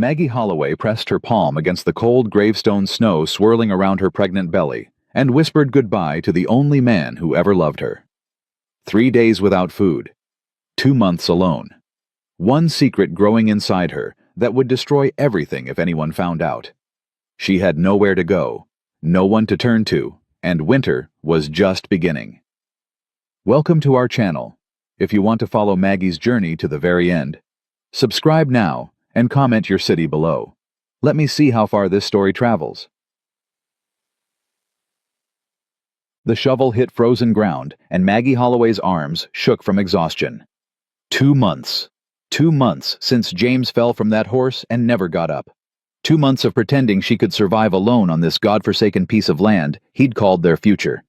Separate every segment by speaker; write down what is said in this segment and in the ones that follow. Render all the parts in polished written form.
Speaker 1: Maggie Holloway pressed her palm against the cold gravestone snow swirling around her pregnant belly and whispered goodbye to the only man who ever loved her. 3 days without food. 2 months alone. One secret growing inside her that would destroy everything if anyone found out. She had nowhere to go, no one to turn to, and winter was just beginning. Welcome to our channel. If you want to follow Maggie's journey to the very end, subscribe now and comment your city below. Let me see how far this story travels. The shovel hit frozen ground, and Maggie Holloway's arms shook from exhaustion. 2 months. 2 months since James fell from that horse and never got up. 2 months of pretending she could survive alone on this godforsaken piece of land he'd called their future.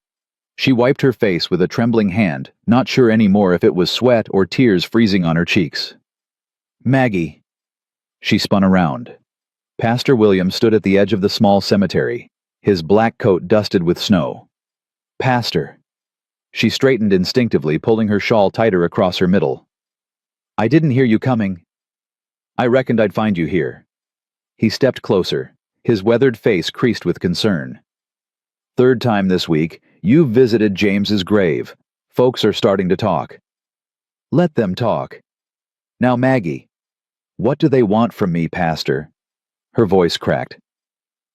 Speaker 1: She wiped her face with a trembling hand, not sure anymore if it was sweat or tears freezing on her cheeks. Maggie. She spun around. Pastor William stood at the edge of the small cemetery, his black coat dusted with snow. Pastor. She straightened instinctively, pulling her shawl tighter across her middle. I didn't hear you coming. I reckoned I'd find you here. He stepped closer, his weathered face creased with concern. 3rd time this week, you've visited James's grave. Folks are starting to talk. Let them talk. Now, Maggie. What do they want from me, Pastor? Her voice cracked.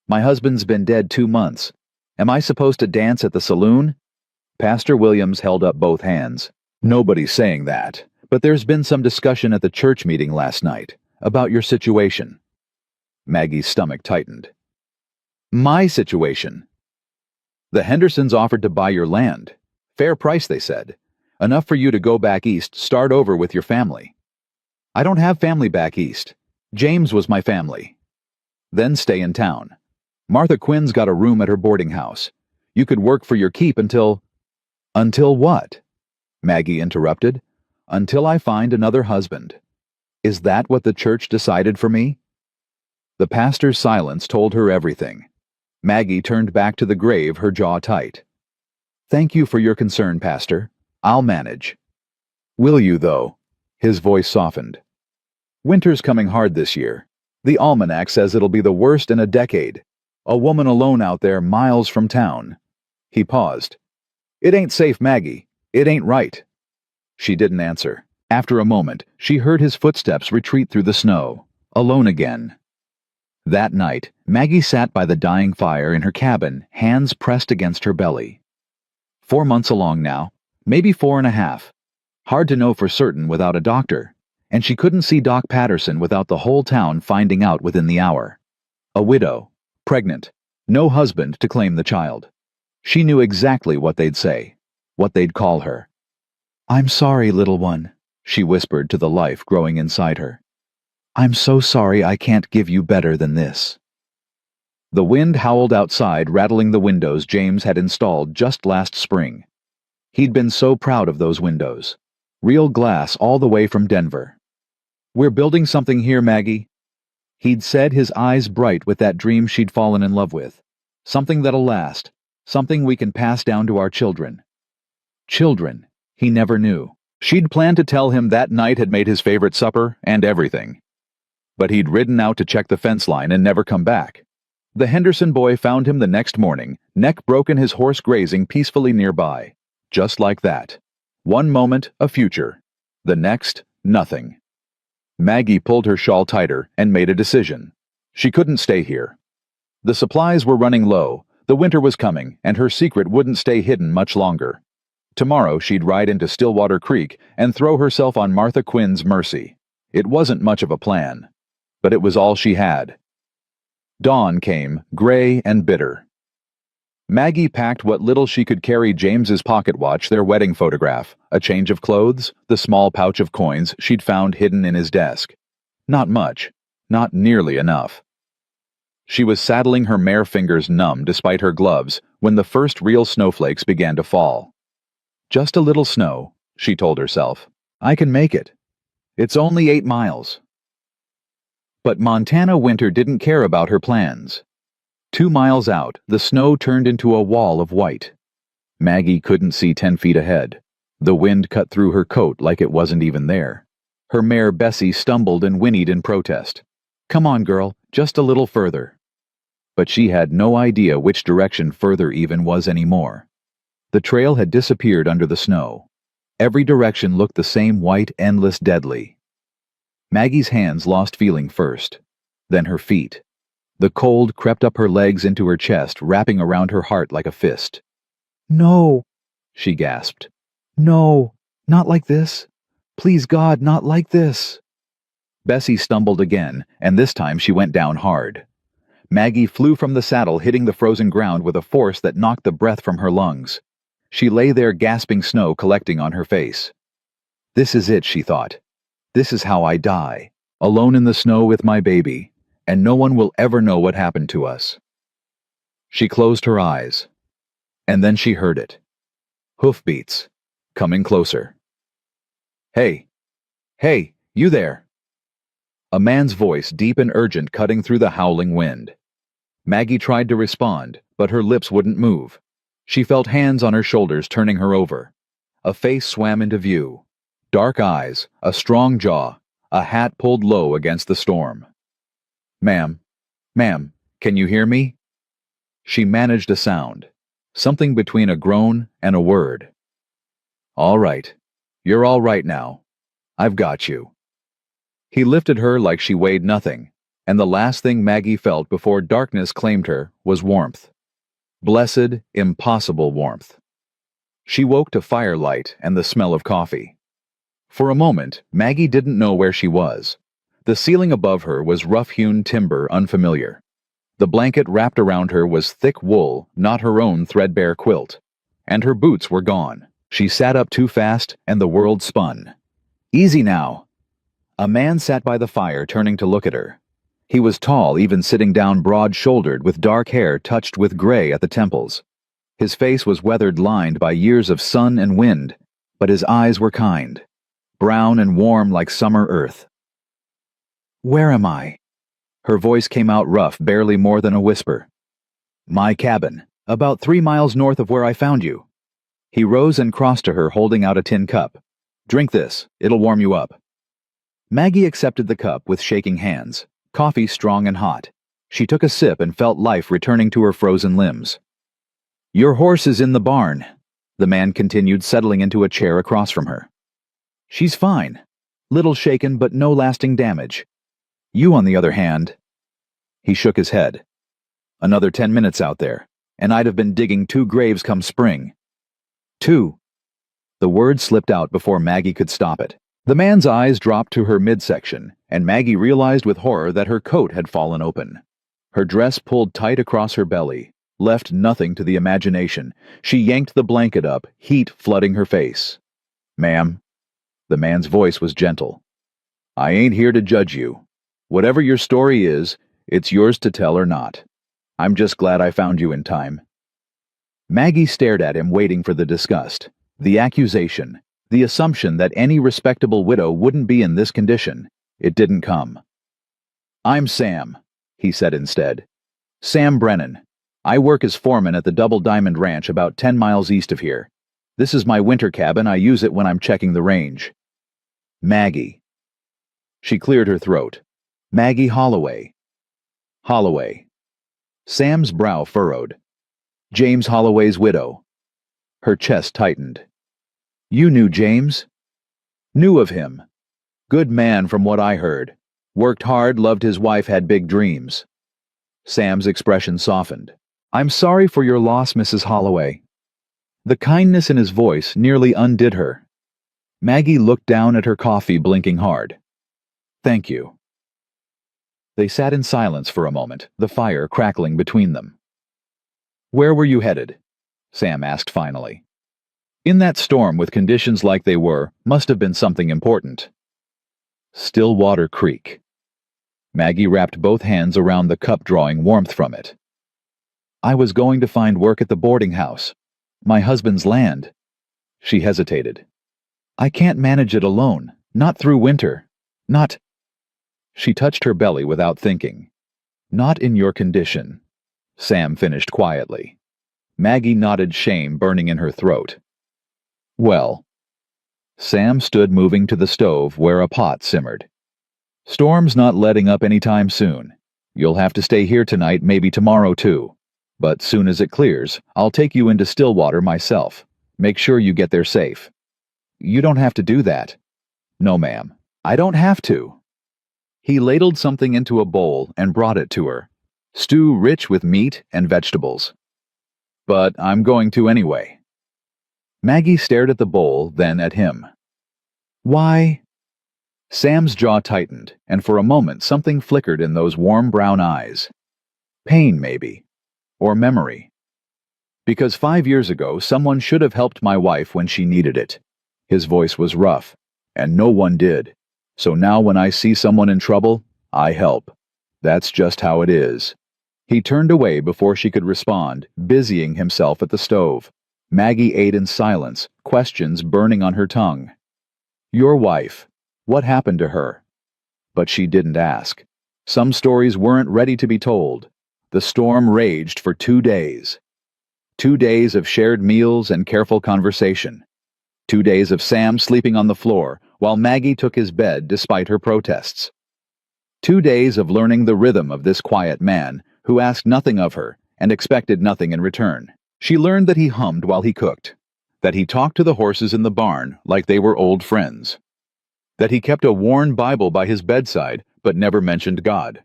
Speaker 1: My husband's been dead 2 months. Am I supposed to dance at the saloon? Pastor Williams held up both hands. Nobody's saying that, but there's been some discussion at the church meeting last night about your situation. Maggie's stomach tightened. My situation? The Hendersons offered to buy your land. Fair price, they said. Enough for you to go back east, start over with your family. I don't have family back east. James was my family. Then stay in town. Martha Quinn's got a room at her boarding house. You could work for your keep until... Until what? Maggie interrupted. Until I find another husband. Is that what the church decided for me? The pastor's silence told her everything. Maggie turned back to the grave, her jaw tight. Thank you for your concern, Pastor. I'll manage. Will you, though? His voice softened. Winter's coming hard this year. The almanac says it'll be the worst in a decade. A woman alone out there miles from town. He paused. It ain't safe, Maggie. It ain't right. She didn't answer. After a moment, she heard his footsteps retreat through the snow, alone again. That night, Maggie sat by the dying fire in her cabin, hands pressed against her belly. 4 months along now, maybe 4.5. Hard to know for certain without a doctor, and she couldn't see Doc Patterson without the whole town finding out within the hour. A widow, pregnant, no husband to claim the child. She knew exactly what they'd say, what they'd call her. I'm sorry, little one, she whispered to the life growing inside her. I'm so sorry I can't give you better than this. The wind howled outside, rattling the windows James had installed just last spring. He'd been so proud of those windows. Real glass all the way from Denver. We're building something here, Maggie. He'd said, his eyes bright with that dream she'd fallen in love with. Something that'll last. Something we can pass down to our children. Children, he never knew. She'd planned to tell him that night had made his favorite supper and everything. But he'd ridden out to check the fence line and never come back. The Henderson boy found him the next morning, neck broken, his horse grazing peacefully nearby. Just like that. One moment, a future. The next, nothing. Maggie pulled her shawl tighter and made a decision. She couldn't stay here. The supplies were running low, the winter was coming, and her secret wouldn't stay hidden much longer. Tomorrow she'd ride into Stillwater Creek and throw herself on Martha Quinn's mercy. It wasn't much of a plan, but it was all she had. Dawn came, gray and bitter. Maggie packed what little she could carry: James's pocket watch, their wedding photograph, a change of clothes, the small pouch of coins she'd found hidden in his desk. Not much, not nearly enough. She was saddling, her mere fingers numb despite her gloves, when the first real snowflakes began to fall. Just a little snow, she told herself. I can make it. It's only 8 miles. But Montana winter didn't care about her plans. 2 miles out, the snow turned into a wall of white. Maggie couldn't see 10 feet ahead. The wind cut through her coat like it wasn't even there. Her mare Bessie stumbled and whinnied in protest. Come on, girl, just a little further. But she had no idea which direction further even was anymore. The trail had disappeared under the snow. Every direction looked the same white, endless, deadly. Maggie's hands lost feeling first, then her feet. The cold crept up her legs into her chest, wrapping around her heart like a fist. "No," she gasped. "No, not like this. Please God, not like this." Bessie stumbled again, and this time she went down hard. Maggie flew from the saddle, hitting the frozen ground with a force that knocked the breath from her lungs. She lay there, gasping, snow collecting on her face. This is it, she thought. This is how I die, alone in the snow with my baby, and no one will ever know what happened to us. She closed her eyes, and then she heard it. Hoofbeats, coming closer. "Hey! Hey, you there!" A man's voice, deep and urgent, cutting through the howling wind. Maggie tried to respond, but her lips wouldn't move. She felt hands on her shoulders turning her over. A face swam into view. Dark eyes, a strong jaw, a hat pulled low against the storm. Ma'am, can you hear me?" She managed a sound, something between a groan and a word. "All right. You're all right now. I've got you." He lifted her like she weighed nothing, and the last thing Maggie felt before darkness claimed her was warmth. Blessed, impossible warmth. She woke to firelight and the smell of coffee. For a moment, Maggie didn't know where she was. The ceiling above her was rough-hewn timber, unfamiliar. The blanket wrapped around her was thick wool, not her own threadbare quilt. And her boots were gone. She sat up too fast, and the world spun. "Easy now." A man sat by the fire, turning to look at her. He was tall, even sitting down broad-shouldered, with dark hair touched with gray at the temples. His face was weathered, lined by years of sun and wind, but his eyes were kind, brown and warm like summer earth. "Where am I?" Her voice came out rough, barely more than a whisper. "My cabin, about 3 miles north of where I found you." He rose and crossed to her, holding out a tin cup. "Drink this, it'll warm you up." Maggie accepted the cup with shaking hands, coffee strong and hot. She took a sip and felt life returning to her frozen limbs. "Your horse is in the barn," the man continued, settling into a chair across from her. "She's fine. Little shaken, but no lasting damage. You, on the other hand—" He shook his head. "Another 10 minutes out there, and I'd have been digging 2 graves come spring." 2. The word slipped out before Maggie could stop it. The man's eyes dropped to her midsection, and Maggie realized with horror that her coat had fallen open. Her dress pulled tight across her belly, left nothing to the imagination. She yanked the blanket up, heat flooding her face. "Ma'am." The man's voice was gentle. "I ain't here to judge you. Whatever your story is, it's yours to tell or not. I'm just glad I found you in time." Maggie stared at him, waiting for the disgust, the accusation, the assumption that any respectable widow wouldn't be in this condition. It didn't come. "I'm Sam," he said instead. "Sam Brennan. I work as foreman at the Double Diamond Ranch about 10 miles east of here. This is my winter cabin. I use it when I'm checking the range." Maggie. She cleared her throat. Maggie Holloway. Holloway. Sam's brow furrowed. James Holloway's widow. Her chest tightened. "You knew James?" "Knew of him. Good man from what I heard. Worked hard, loved his wife, had big dreams." Sam's expression softened. "I'm sorry for your loss, Mrs. Holloway." The kindness in his voice nearly undid her. Maggie looked down at her coffee, blinking hard. "Thank you." They sat in silence for a moment, the fire crackling between them. "Where were you headed?" Sam asked finally. In that storm, with conditions like they were, must have been something important. Stillwater Creek. Maggie wrapped both hands around the cup, drawing warmth from it. "I was going to find work at the boarding house. My husband's land." She hesitated. "I can't manage it alone, not through winter. Not—" She touched her belly without thinking. "Not in your condition," Sam finished quietly. Maggie nodded, shame burning in her throat. "Well." Sam stood, moving to the stove where a pot simmered. Storm's not letting up anytime soon. You'll have to stay here tonight, maybe tomorrow too. But soon as it clears, I'll take you into Stillwater myself. Make sure you get there safe. You don't have to do that. No, ma'am. I don't have to. He ladled something into a bowl and brought it to her. Stew rich with meat and vegetables. But I'm going to anyway. Maggie stared at the bowl, then at him. Why? Sam's jaw tightened, and for a moment something flickered in those warm brown eyes. Pain, maybe. Or memory. Because 5 years ago, someone should have helped my wife when she needed it. His voice was rough, and no one did. So now when I see someone in trouble, I help. That's just how it is. He turned away before she could respond, busying himself at the stove. Maggie ate in silence, questions burning on her tongue. Your wife. What happened to her? But she didn't ask. Some stories weren't ready to be told. The storm raged for 2 days. 2 days of shared meals and careful conversation. 2 days of Sam sleeping on the floor while Maggie took his bed despite her protests. 2 days of learning the rhythm of this quiet man who asked nothing of her and expected nothing in return. She learned that he hummed while he cooked, that he talked to the horses in the barn like they were old friends, that he kept a worn Bible by his bedside but never mentioned God.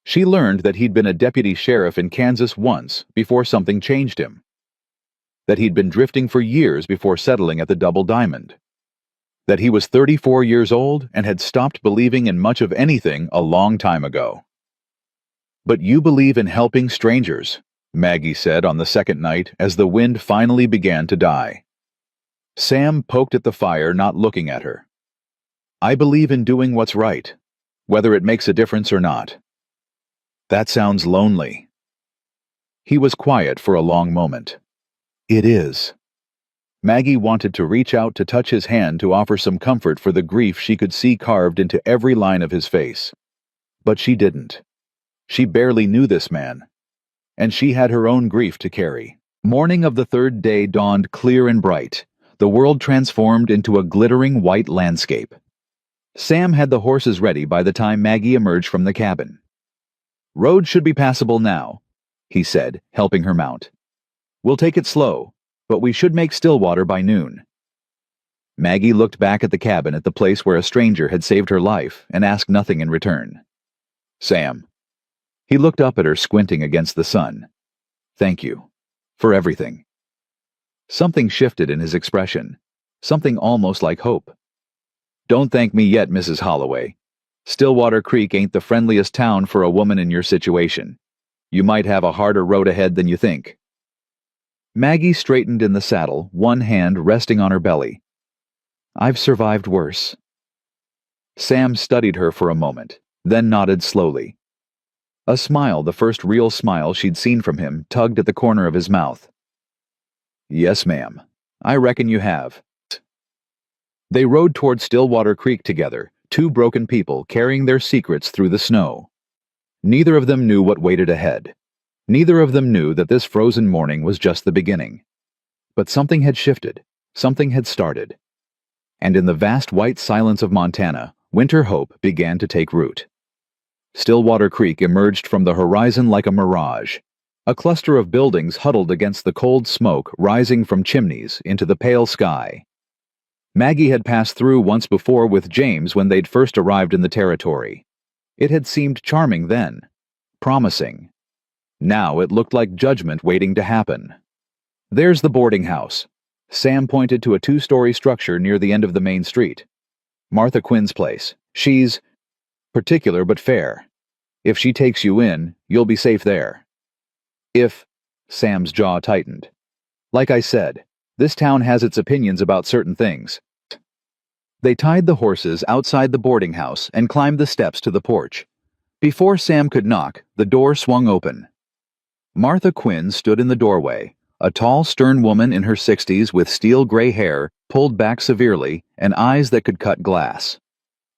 Speaker 1: She learned that he'd been a deputy sheriff in Kansas once before something changed him, that he'd been drifting for years before settling at the Double Diamond, that he was 34 years old and had stopped believing in much of anything a long time ago. But you believe in helping strangers, Maggie said on the second night as the wind finally began to die. Sam poked at the fire, not looking at her. I believe in doing what's right, whether it makes a difference or not. That sounds lonely. He was quiet for a long moment. It is. Maggie wanted to reach out to touch his hand to offer some comfort for the grief she could see carved into every line of his face. But she didn't. She barely knew this man. And she had her own grief to carry. Morning of the third day dawned clear and bright, the world transformed into a glittering white landscape. Sam had the horses ready by the time Maggie emerged from the cabin. Road should be passable now, he said, helping her mount. We'll take it slow, but we should make Stillwater by noon. Maggie looked back at the cabin at the place where a stranger had saved her life and asked nothing in return. Sam. He looked up at her, squinting against the sun. Thank you. For everything. Something shifted in his expression. Something almost like hope. Don't thank me yet, Mrs. Holloway. Stillwater Creek ain't the friendliest town for a woman in your situation. You might have a harder road ahead than you think. Maggie straightened in the saddle, one hand resting on her belly. I've survived worse. Sam studied her for a moment, then nodded slowly. A smile, the first real smile she'd seen from him, tugged at the corner of his mouth. Yes, ma'am. I reckon you have. They rode toward Stillwater Creek together, two broken people carrying their secrets through the snow. Neither of them knew what waited ahead. Neither of them knew that this frozen morning was just the beginning. But something had shifted. Something had started. And in the vast white silence of Montana, winter hope began to take root. Stillwater Creek emerged from the horizon like a mirage. A cluster of buildings huddled against the cold smoke rising from chimneys into the pale sky. Maggie had passed through once before with James when they'd first arrived in the territory. It had seemed charming then, promising. Now it looked like judgment waiting to happen. There's the boarding house. Sam pointed to a 2-story structure near the end of the main street. Martha Quinn's place. She's particular but fair. If she takes you in, you'll be safe there. If... Sam's jaw tightened. Like I said, this town has its opinions about certain things. They tied the horses outside the boarding house and climbed the steps to the porch. Before Sam could knock, the door swung open. Martha Quinn stood in the doorway, a tall, stern woman in her 60s with steel-gray hair pulled back severely and eyes that could cut glass.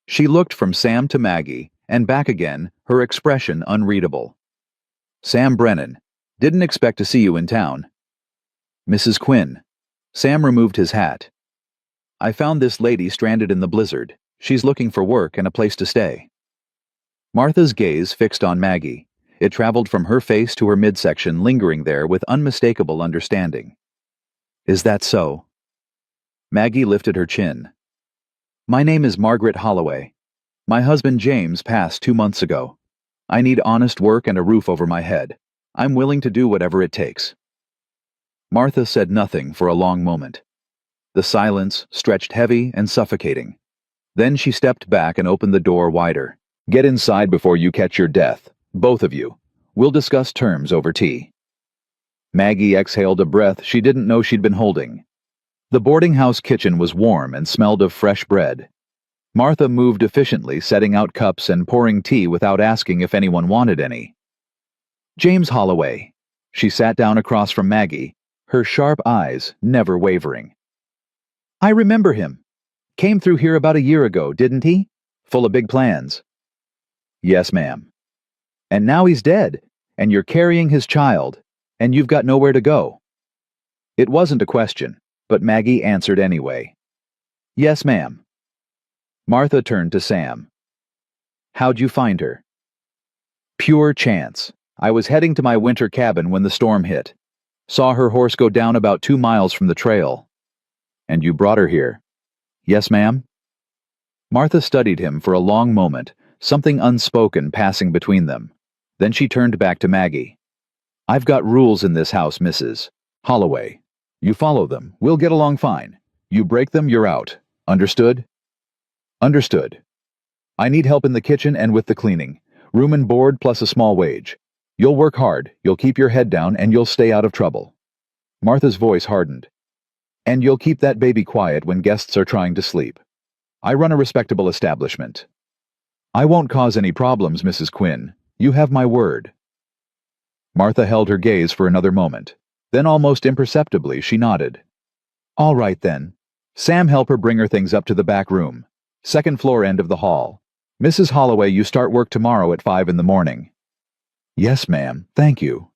Speaker 1: She looked from Sam to Maggie, and back again, her expression unreadable. Sam Brennan. Didn't expect to see you in town. Mrs. Quinn. Sam removed his hat. I found this lady stranded in the blizzard. She's looking for work and a place to stay. Martha's gaze fixed on Maggie. It traveled from her face to her midsection, lingering there with unmistakable understanding. Is that so? Maggie lifted her chin. My name is Margaret Holloway. My husband James passed 2 months ago. I need honest work and a roof over my head. I'm willing to do whatever it takes. Martha said nothing for a long moment. The silence stretched heavy and suffocating. Then she stepped back and opened the door wider. Get inside before you catch your death, both of you. We'll discuss terms over tea. Maggie exhaled a breath she didn't know she'd been holding. The boarding house kitchen was warm and smelled of fresh bread. Martha moved efficiently, setting out cups and pouring tea without asking if anyone wanted any. James Holloway. She sat down across from Maggie, her sharp eyes never wavering. I remember him. Came through here about a year ago, didn't he? Full of big plans. Yes, ma'am. And now he's dead, and you're carrying his child, and you've got nowhere to go. It wasn't a question, but Maggie answered anyway. Yes, ma'am. Martha turned to Sam. How'd you find her? Pure chance. I was heading to my winter cabin when the storm hit. Saw her horse go down about 2 miles from the trail. And you brought her here? Yes, ma'am. Martha studied him for a long moment, something unspoken passing between them. Then she turned back to Maggie. I've got rules in this house, Mrs. Holloway. You follow them. We'll get along fine. You break them, you're out. Understood? Understood. I need help in the kitchen and with the cleaning. Room and board plus a small wage. You'll work hard, you'll keep your head down, and you'll stay out of trouble. Martha's voice hardened. And you'll keep that baby quiet when guests are trying to sleep. I run a respectable establishment. I won't cause any problems, Mrs. Quinn. You have my word. Martha held her gaze for another moment. Then almost imperceptibly she nodded. All right then. Sam, help her bring her things up to the back room. 2nd floor end of the hall. Mrs. Holloway, you start work tomorrow at 5 in the morning. Yes, ma'am. Thank you.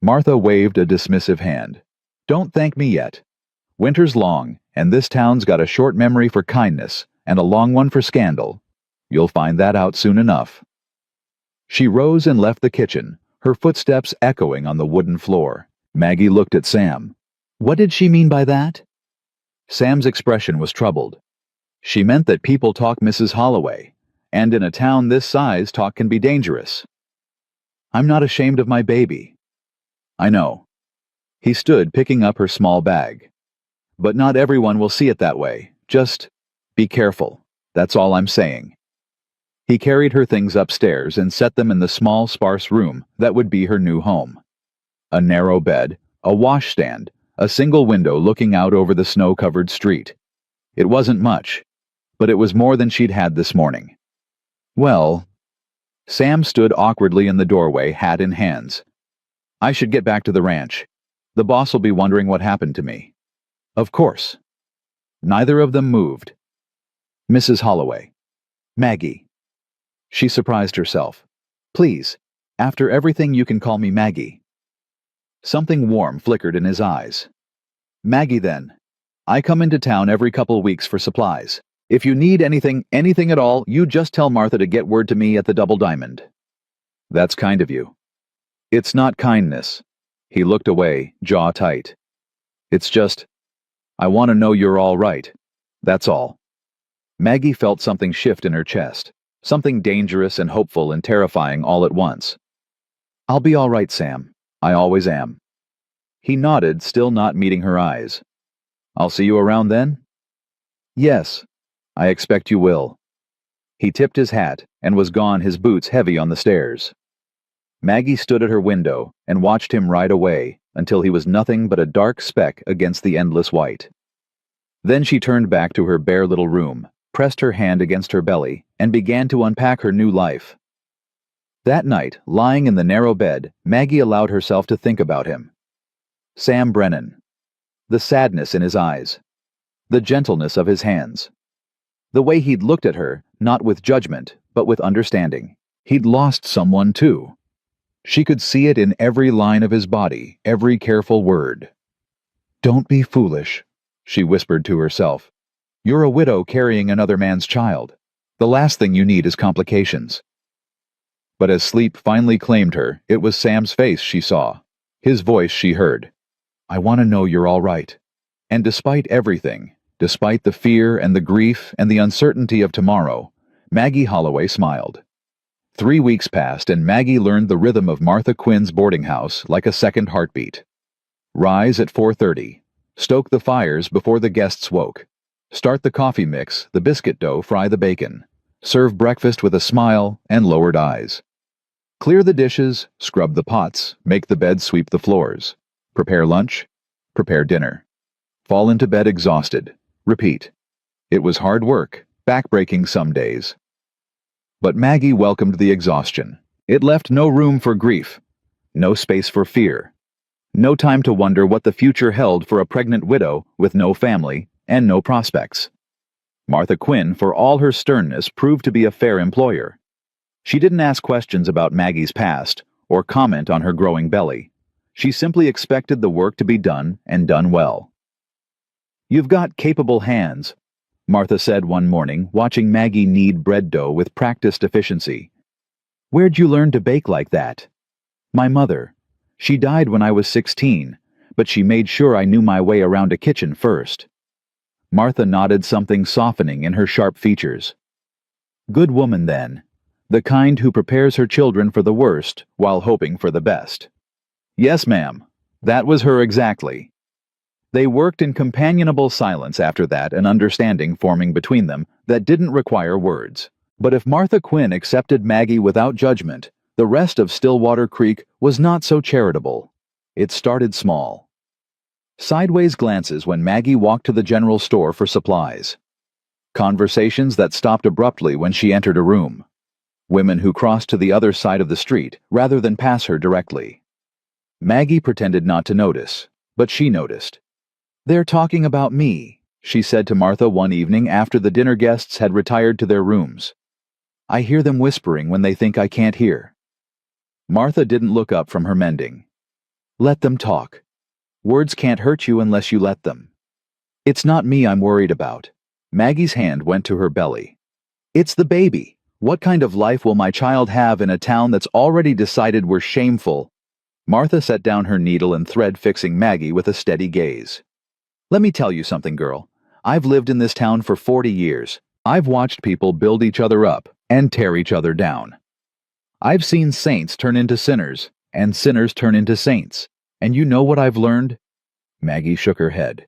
Speaker 1: Martha waved a dismissive hand. Don't thank me yet. Winter's long, and this town's got a short memory for kindness and a long one for scandal. You'll find that out soon enough. She rose and left the kitchen, her footsteps echoing on the wooden floor. Maggie looked at Sam. What did she mean by that? Sam's expression was troubled. She meant that people talk, Mrs. Holloway, and in a town this size talk can be dangerous. I'm not ashamed of my baby. I know. He stood picking up her small bag. But not everyone will see it that way. Just be careful. That's all I'm saying. He carried her things upstairs and set them in the small, sparse room that would be her new home. A narrow bed, a washstand, a single window looking out over the snow-covered street. It wasn't much, but it was more than she'd had this morning. Well, Sam stood awkwardly in the doorway, hat in hands. I should get back to the ranch. The boss will be wondering what happened to me. Of course. Neither of them moved. Mrs. Holloway. Maggie. She surprised herself. Please, after everything you can call me Maggie. Something warm flickered in his eyes. Maggie then. I come into town every couple weeks for supplies. If you need anything at all, you just tell Martha to get word to me at the Double Diamond. That's kind of you. It's not kindness. He looked away, jaw tight. It's just, I want to know you're all right. That's all. Maggie felt something shift in her chest. Something dangerous and hopeful and terrifying all at once. I'll be all right, Sam. I always am. He nodded, still not meeting her eyes. I'll see you around then? Yes, I expect you will. He tipped his hat and was gone, his boots heavy on the stairs. Maggie stood at her window and watched him ride away until he was nothing but a dark speck against the endless white. Then she turned back to her bare little room, pressed her hand against her belly, and began to unpack her new life. That night, lying in the narrow bed, Maggie allowed herself to think about him. Sam Brennan. The sadness in his eyes. The gentleness of his hands. The way he'd looked at her, not with judgment, but with understanding. He'd lost someone too. She could see it in every line of his body, every careful word. Don't be foolish, she whispered to herself. You're a widow carrying another man's child. The last thing you need is complications. But as sleep finally claimed her, it was Sam's face she saw. His voice she heard. I want to know you're all right. And despite everything, despite the fear and the grief and the uncertainty of tomorrow, Maggie Holloway smiled. 3 weeks passed and Maggie learned the rhythm of Martha Quinn's boarding house like a second heartbeat. Rise at 4:30. Stoke the fires before the guests woke. Start the coffee mix, the biscuit dough, fry the bacon. Serve breakfast with a smile and lowered eyes. Clear the dishes, scrub the pots, make the bed, sweep the floors. Prepare lunch, prepare dinner. Fall into bed exhausted. Repeat. It was hard work, backbreaking some days. But Maggie welcomed the exhaustion. It left no room for grief, no space for fear, no time to wonder what the future held for a pregnant widow with no family and no prospects. Martha Quinn, for all her sternness, proved to be a fair employer. She didn't ask questions about Maggie's past or comment on her growing belly. She simply expected the work to be done and done well. You've got capable hands, Martha said one morning, watching Maggie knead bread dough with practiced efficiency. Where'd you learn to bake like that? My mother. She died when I was 16, but she made sure I knew my way around a kitchen first. Martha nodded, something softening in her sharp features. Good woman, then. The kind who prepares her children for the worst while hoping for the best. Yes, ma'am. That was her exactly. They worked in companionable silence after that, an understanding forming between them that didn't require words. But if Martha Quinn accepted Maggie without judgment, the rest of Stillwater Creek was not so charitable. It started small. Sideways glances when Maggie walked to the general store for supplies. Conversations that stopped abruptly when she entered a room. Women who crossed to the other side of the street rather than pass her directly. Maggie pretended not to notice, but she noticed. They're talking about me, she said to Martha one evening after the dinner guests had retired to their rooms. I hear them whispering when they think I can't hear. Martha didn't look up from her mending. Let them talk. Words can't hurt you unless you let them. It's not me I'm worried about. Maggie's hand went to her belly. It's the baby. What kind of life will my child have in a town that's already decided we're shameful? Martha set down her needle and thread, fixing Maggie with a steady gaze. Let me tell you something, girl. I've lived in this town for 40 years. I've watched people build each other up and tear each other down. I've seen saints turn into sinners and sinners turn into saints. And you know what I've learned? Maggie shook her head.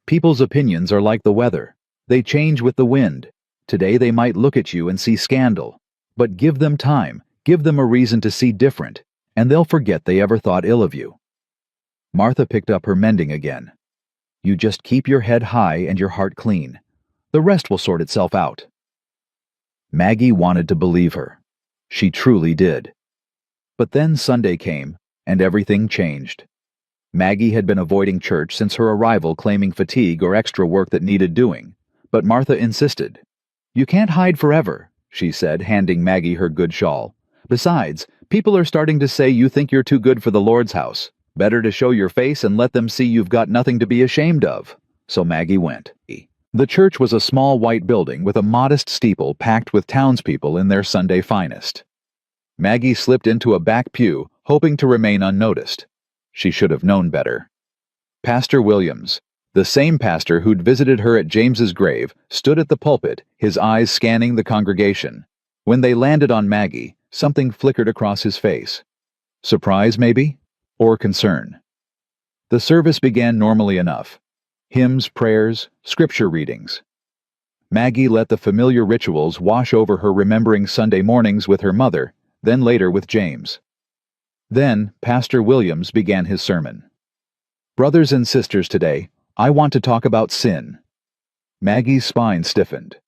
Speaker 1: People's opinions are like the weather. They change with the wind. Today they might look at you and see scandal. But give them time, give them a reason to see different, and they'll forget they ever thought ill of you. Martha picked up her mending again. You just keep your head high and your heart clean. The rest will sort itself out. Maggie wanted to believe her. She truly did. But then Sunday came, and everything changed. Maggie had been avoiding church since her arrival, claiming fatigue or extra work that needed doing. But Martha insisted. You can't hide forever, she said, handing Maggie her good shawl. Besides, people are starting to say you think you're too good for the Lord's house. Better to show your face and let them see you've got nothing to be ashamed of. So Maggie went. The church was a small white building with a modest steeple packed with townspeople in their Sunday finest. Maggie slipped into a back pew, hoping to remain unnoticed. She should have known better. Pastor Williams, the same pastor who'd visited her at James's grave, stood at the pulpit, his eyes scanning the congregation. When they landed on Maggie, something flickered across his face. Surprise, maybe? Or concern. The service began normally enough. Hymns, prayers, scripture readings. Maggie let the familiar rituals wash over her, remembering Sunday mornings with her mother, then later with James. Then Pastor Williams began his sermon. Brothers and sisters, today, I want to talk about sin. Maggie's spine stiffened.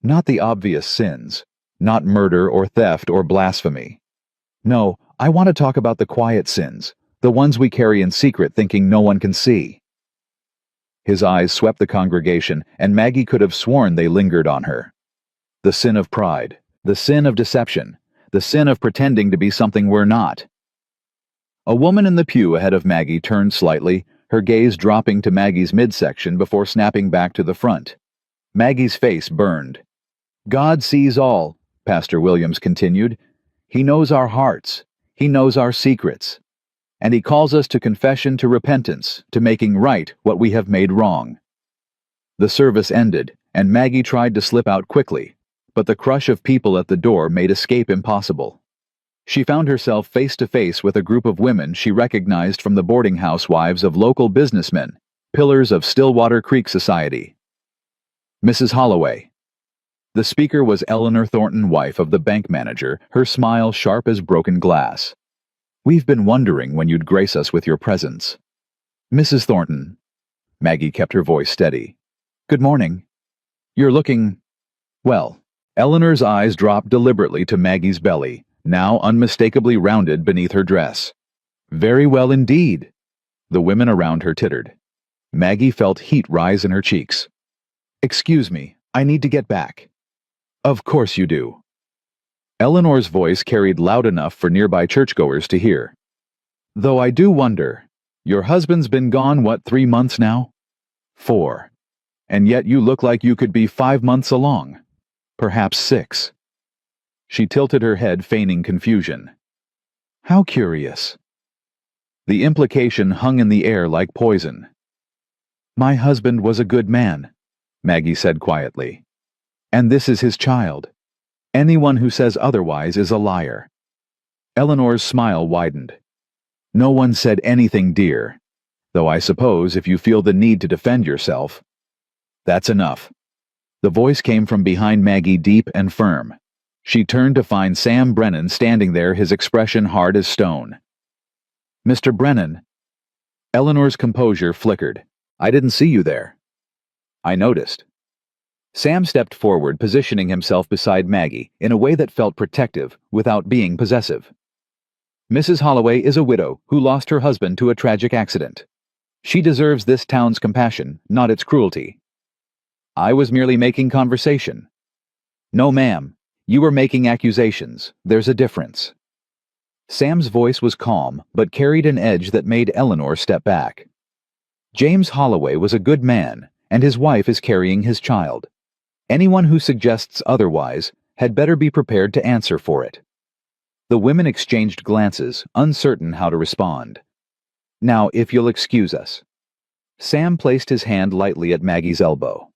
Speaker 1: Not the obvious sins, not murder or theft or blasphemy. No, I want to talk about the quiet sins, the ones we carry in secret thinking no one can see. His eyes swept the congregation, and Maggie could have sworn they lingered on her. The sin of pride, the sin of deception, the sin of pretending to be something we're not. A woman in the pew ahead of Maggie turned slightly, her gaze dropping to Maggie's midsection before snapping back to the front. Maggie's face burned. God sees all, Pastor Williams continued. He knows our hearts. He knows our secrets. And he calls us to confession, to repentance, to making right what we have made wrong. The service ended, and Maggie tried to slip out quickly, but the crush of people at the door made escape impossible. She found herself face to face with a group of women she recognized from the boarding house wives of local businessmen, pillars of Stillwater Creek society. Mrs. Holloway. The speaker was Eleanor Thornton, wife of the bank manager, her smile sharp as broken glass. We've been wondering when you'd grace us with your presence. Mrs. Thornton. Maggie kept her voice steady. Good morning. You're looking... well. Eleanor's eyes dropped deliberately to Maggie's belly, now unmistakably rounded beneath her dress. Very well indeed. The women around her tittered. Maggie felt heat rise in her cheeks. Excuse me, I need to get back. Of course you do. Eleanor's voice carried loud enough for nearby churchgoers to hear. Though I do wonder, your husband's been gone, 3 months now? 4. And yet you look like you could be 5 months along. Perhaps 6. She tilted her head, feigning confusion. How curious. The implication hung in the air like poison. My husband was a good man, Maggie said quietly. And this is his child. Anyone who says otherwise is a liar. Eleanor's smile widened. No one said anything, dear. Though I suppose if you feel the need to defend yourself. That's enough. The voice came from behind Maggie, deep and firm. She turned to find Sam Brennan standing there, his expression hard as stone. Mr. Brennan. Eleanor's composure flickered. I didn't see you there. I noticed. Sam stepped forward, positioning himself beside Maggie in a way that felt protective without being possessive. Mrs. Holloway is a widow who lost her husband to a tragic accident. She deserves this town's compassion, not its cruelty. I was merely making conversation. No, ma'am. You were making accusations. There's a difference. Sam's voice was calm, but carried an edge that made Eleanor step back. James Holloway was a good man, and his wife is carrying his child. Anyone who suggests otherwise had better be prepared to answer for it. The women exchanged glances, uncertain how to respond. Now, if you'll excuse us. Sam placed his hand lightly at Maggie's elbow.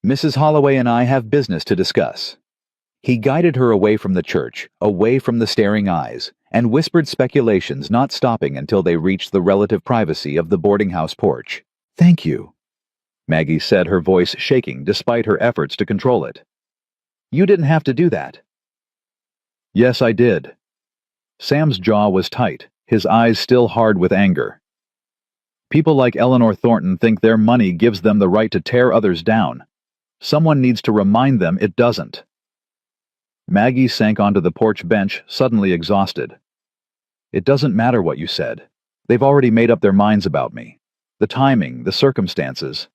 Speaker 1: Mrs. Holloway and I have business to discuss. He guided her away from the church, away from the staring eyes, and whispered speculations, not stopping until they reached the relative privacy of the boarding house porch. Thank you, Maggie said, her voice shaking despite her efforts to control it. You didn't have to do that. Yes, I did. Sam's jaw was tight, his eyes still hard with anger. People like Eleanor Thornton think their money gives them the right to tear others down. Someone needs to remind them it doesn't. Maggie sank onto the porch bench, suddenly exhausted. It doesn't matter what you said. They've already made up their minds about me. The timing, the circumstances.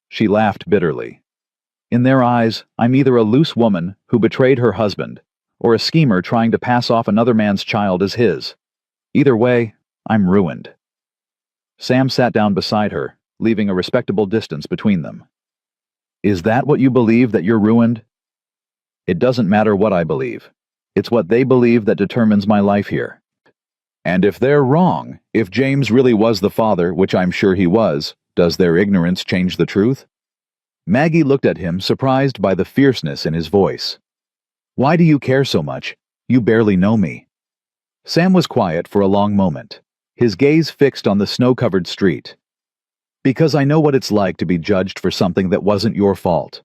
Speaker 1: She laughed bitterly. In their eyes, I'm either a loose woman who betrayed her husband, or a schemer trying to pass off another man's child as his. Either way, I'm ruined. Sam sat down beside her, leaving a respectable distance between them. Is that what you believe, that you're ruined? It doesn't matter what I believe. It's what they believe that determines my life here. And if they're wrong, if James really was the father, which I'm sure he was, does their ignorance change the truth? Maggie looked at him, surprised by the fierceness in his voice. Why do you care so much? You barely know me. Sam was quiet for a long moment, his gaze fixed on the snow-covered street. Because I know what it's like to be judged for something that wasn't your fault.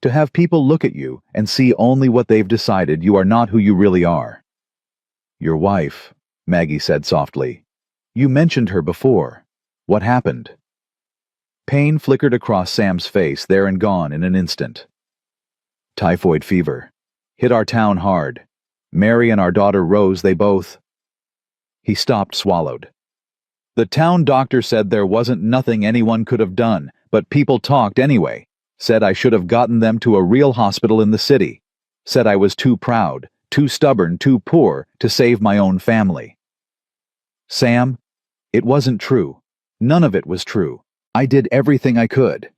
Speaker 1: To have people look at you and see only what they've decided you are not who you really are. Your wife, Maggie said softly. You mentioned her before. What happened? Pain flickered across Sam's face, there and gone in an instant. Typhoid fever. Hit our town hard. Mary and our daughter Rose, they both... He stopped, swallowed. The town doctor said there wasn't nothing anyone could have done, but people talked anyway. Said I should have gotten them to a real hospital in the city. Said I was too proud, too stubborn, too poor to save my own family. Sam, it wasn't true. None of it was true. I did everything I could.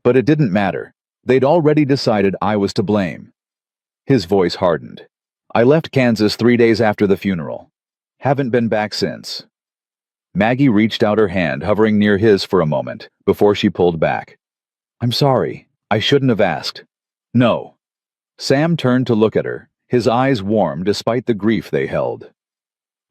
Speaker 1: But it didn't matter. They'd already decided I was to blame. His voice hardened. I left Kansas 3 days after the funeral. Haven't been back since. Maggie reached out her hand, hovering near his for a moment, before she pulled back. I'm sorry. I shouldn't have asked. No. Sam turned to look at her, his eyes warm despite the grief they held.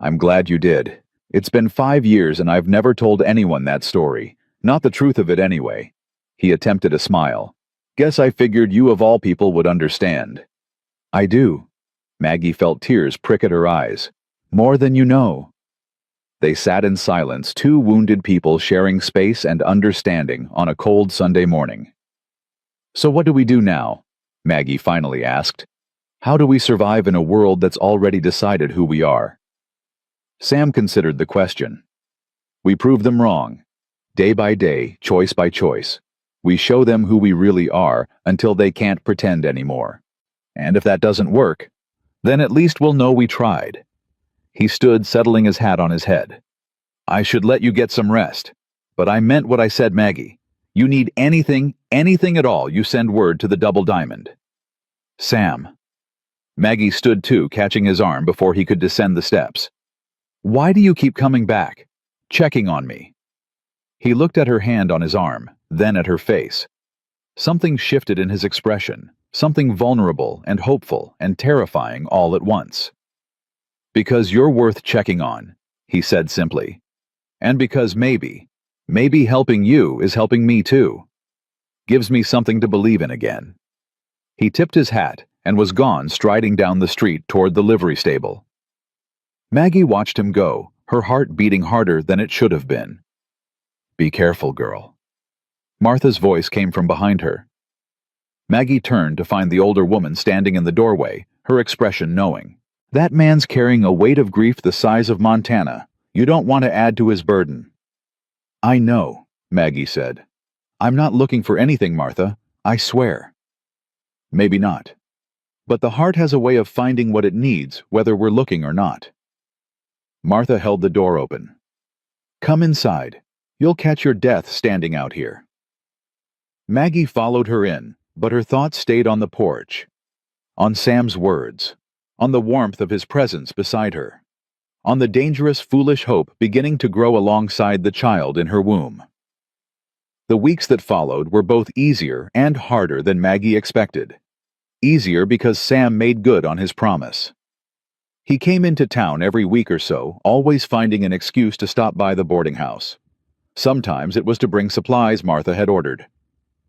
Speaker 1: I'm glad you did. It's been 5 years and I've never told anyone that story. Not the truth of it anyway. He attempted a smile. Guess I figured you of all people would understand. I do. Maggie felt tears prick at her eyes. More than you know. They sat in silence, two wounded people sharing space and understanding on a cold Sunday morning. So what do we do now? Maggie finally asked. How do we survive in a world that's already decided who we are? Sam considered the question. We prove them wrong. Day by day, choice by choice. We show them who we really are until they can't pretend anymore. And if that doesn't work, then at least we'll know we tried. He stood, settling his hat on his head. I should let you get some rest. But I meant what I said, Maggie. You need anything at all, you send word to the Double Diamond. Sam. Maggie stood too, catching his arm before he could descend the steps. Why do you keep coming back? Checking on me. He looked at her hand on his arm, then at her face. Something shifted in his expression, something vulnerable and hopeful and terrifying all at once. Because you're worth checking on, he said simply. And because maybe helping you is helping me too. Gives me something to believe in again. He tipped his hat and was gone, striding down the street toward the livery stable. Maggie watched him go, her heart beating harder than it should have been. Be careful, girl. Martha's voice came from behind her. Maggie turned to find the older woman standing in the doorway, her expression knowing. That man's carrying a weight of grief the size of Montana. You don't want to add to his burden. I know, Maggie said. I'm not looking for anything, Martha. I swear. Maybe not. But the heart has a way of finding what it needs, whether we're looking or not. Martha held the door open. Come inside. You'll catch your death standing out here. Maggie followed her in, but her thoughts stayed on the porch. On Sam's words. On the warmth of his presence beside her. On the dangerous, foolish hope beginning to grow alongside the child in her womb. The weeks that followed were both easier and harder than Maggie expected. Easier because Sam made good on his promise. He came into town every week or so, always finding an excuse to stop by the boarding house. Sometimes it was to bring supplies Martha had ordered.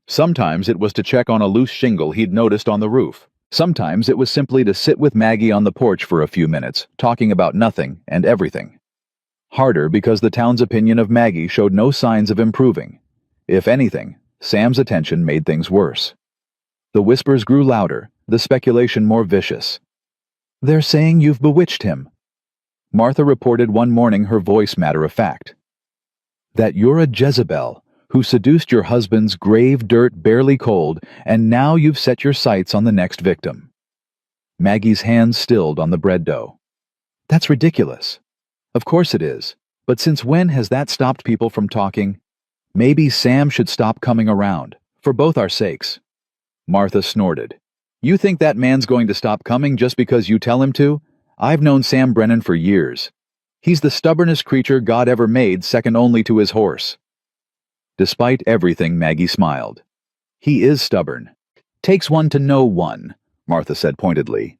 Speaker 1: Sometimes it was to check on a loose shingle he'd noticed on the roof. Sometimes it was simply to sit with Maggie on the porch for a few minutes, talking about nothing and everything. Harder because the town's opinion of Maggie showed no signs of improving. If anything, Sam's attention made things worse. The whispers grew louder, the speculation more vicious. They're saying you've bewitched him. Martha reported one morning, her voice matter-of-fact. That you're a Jezebel who seduced your husband's grave dirt barely cold, and now you've set your sights on the next victim. Maggie's hands stilled on the bread dough. That's ridiculous. Of course it is. But since when has that stopped people from talking? Maybe Sam should stop coming around, for both our sakes. Martha snorted. You think that man's going to stop coming just because you tell him to? I've known Sam Brennan for years. He's the stubbornest creature God ever made, second only to his horse. Despite everything, Maggie smiled. He is stubborn. Takes one to know one, Martha said pointedly.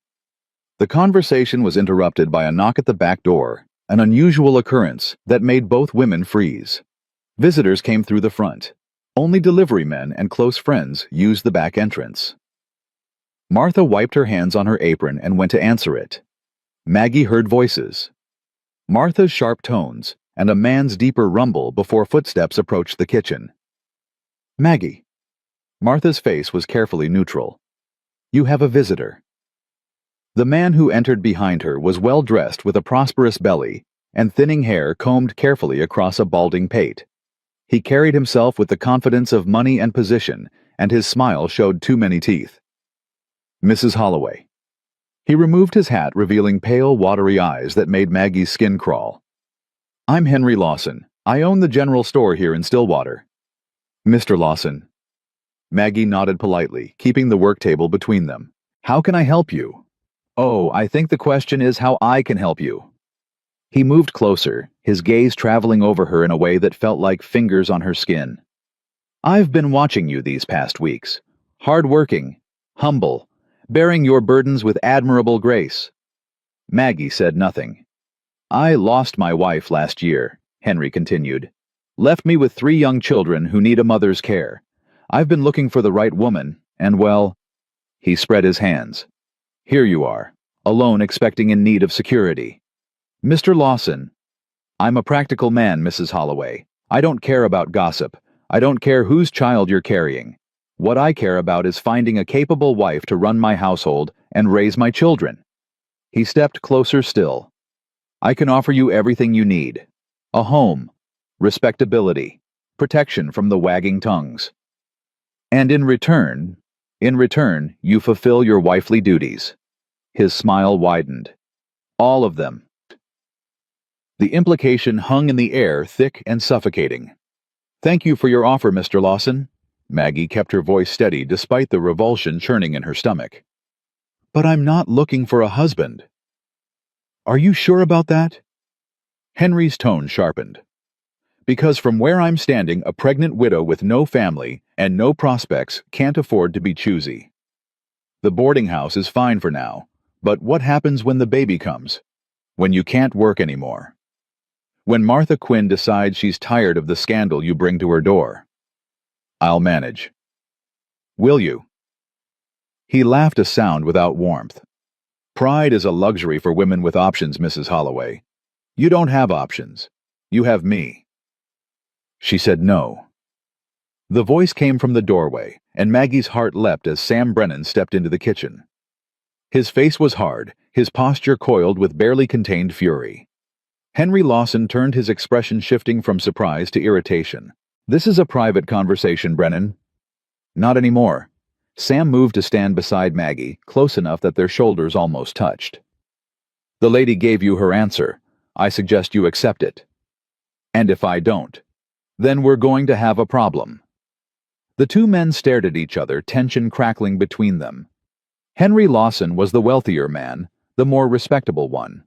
Speaker 1: The conversation was interrupted by a knock at the back door, an unusual occurrence that made both women freeze. Visitors came through the front. Only delivery men and close friends used the back entrance. Martha wiped her hands on her apron and went to answer it. Maggie heard voices. Martha's sharp tones, and a man's deeper rumble before footsteps approached the kitchen. Maggie. Martha's face was carefully neutral. You have a visitor. The man who entered behind her was well-dressed with a prosperous belly and thinning hair combed carefully across a balding pate. He carried himself with the confidence of money and position, and his smile showed too many teeth. Mrs. Holloway. He removed his hat, revealing pale, watery eyes that made Maggie's skin crawl. I'm Henry Lawson. I own the general store here in Stillwater. Mr. Lawson. Maggie nodded politely, keeping the work table between them. How can I help you? Oh, I think the question is how I can help you. He moved closer, his gaze traveling over her in a way that felt like fingers on her skin. I've been watching you these past weeks. Hard-working, humble, bearing your burdens with admirable grace. Maggie said nothing. I lost my wife last year, Henry continued. Left me with 3 young children who need a mother's care. I've been looking for the right woman, and well, he spread his hands. Here you are, alone expecting in need of security. Mr. Lawson, I'm a practical man, Mrs. Holloway. I don't care about gossip. I don't care whose child you're carrying. What I care about is finding a capable wife to run my household and raise my children. He stepped closer still. I can offer you everything you need. A home, respectability, protection from the wagging tongues. And in return, you fulfill your wifely duties. His smile widened. All of them. The implication hung in the air, thick and suffocating. Thank you for your offer, Mr. Lawson. Maggie kept her voice steady despite the revulsion churning in her stomach. But I'm not looking for a husband. Are you sure about that? Henry's tone sharpened. Because from where I'm standing, a pregnant widow with no family and no prospects can't afford to be choosy. The boarding house is fine for now, but what happens when the baby comes? When you can't work anymore? When Martha Quinn decides she's tired of the scandal you bring to her door? I'll manage. Will you? He laughed a sound without warmth. Pride is a luxury for women with options, Mrs. Holloway. You don't have options. You have me. She said no. The voice came from the doorway, and Maggie's heart leapt as Sam Brennan stepped into the kitchen. His face was hard, his posture coiled with barely contained fury. Henry Lawson turned, his expression shifting from surprise to irritation. This is a private conversation, Brennan. Not anymore. Sam moved to stand beside Maggie, close enough that their shoulders almost touched. The lady gave you her answer. I suggest you accept it. And if I don't, then we're going to have a problem. The 2 men stared at each other, tension crackling between them. Henry Lawson was the wealthier man, the more respectable one.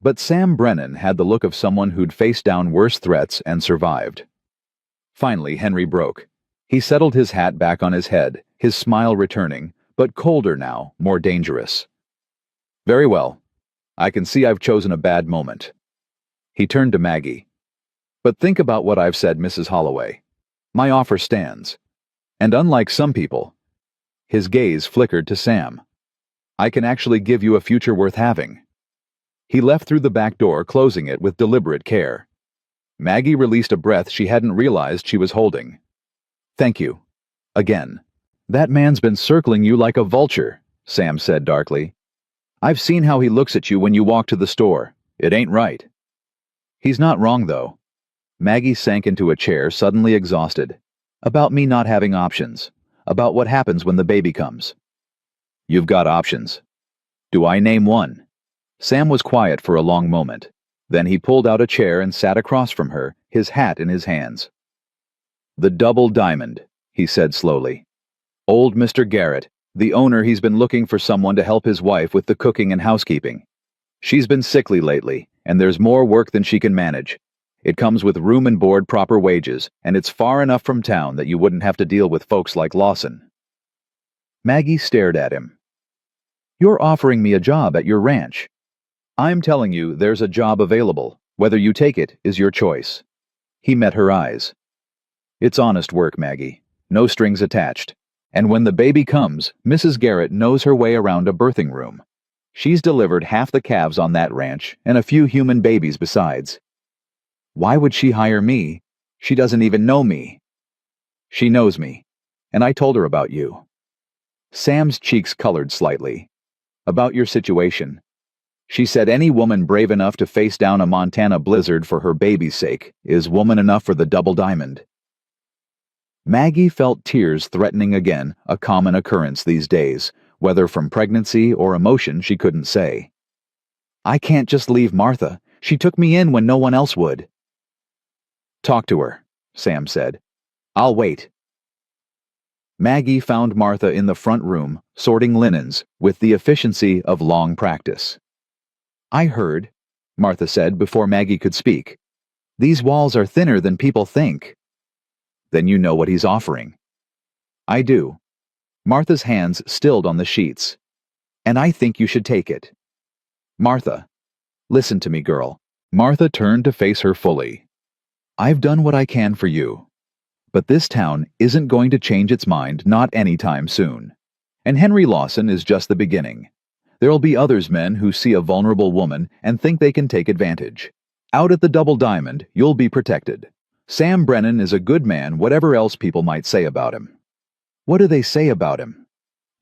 Speaker 1: But Sam Brennan had the look of someone who'd faced down worse threats and survived. Finally, Henry broke. He settled his hat back on his head, his smile returning, but colder now, more dangerous. Very well. I can see I've chosen a bad moment. He turned to Maggie. But think about what I've said, Mrs. Holloway. My offer stands. And unlike some people, his gaze flickered to Sam, I can actually give you a future worth having. He left through the back door, closing it with deliberate care. Maggie released a breath she hadn't realized she was holding. Thank you. Again. That man's been circling you like a vulture, Sam said darkly. I've seen how he looks at you when you walk to the store. It ain't right. He's not wrong, though. Maggie sank into a chair, suddenly exhausted. About me not having options. About what happens when the baby comes. You've got options. Do I name one? Sam was quiet for a long moment. Then he pulled out a chair and sat across from her, his hat in his hands. The Double Diamond, he said slowly. Old Mr. Garrett, the owner, he's been looking for someone to help his wife with the cooking and housekeeping. She's been sickly lately, and there's more work than she can manage. It comes with room and board, proper wages, and it's far enough from town that you wouldn't have to deal with folks like Lawson. Maggie stared at him. You're offering me a job at your ranch. I'm telling you there's a job available. Whether you take it is your choice. He met her eyes. It's honest work, Maggie. No strings attached. And when the baby comes, Mrs. Garrett knows her way around a birthing room. She's delivered half the calves on that ranch and a few human babies besides. Why would she hire me? She doesn't even know me. She knows me, and I told her about you. Sam's cheeks colored slightly. About your situation. She said any woman brave enough to face down a Montana blizzard for her baby's sake is woman enough for the Double Diamond. Maggie felt tears threatening again, a common occurrence these days, whether from pregnancy or emotion she couldn't say. I can't just leave Martha. She took me in when no one else would. Talk to her, Sam said. I'll wait. Maggie found Martha in the front room, sorting linens, with the efficiency of long practice. "I heard," Martha said before Maggie could speak. "These walls are thinner than people think." "Then you know what he's offering." "I do." Martha's hands stilled on the sheets. "And I think you should take it." "Martha, listen to me, girl." Martha turned to face her fully. "I've done what I can for you. But this town isn't going to change its mind, not anytime soon. And Henry Lawson is just the beginning. There'll be others men who see a vulnerable woman and think they can take advantage. Out at the Double Diamond, you'll be protected. Sam Brennan is a good man, whatever else people might say about him." "What do they say about him?"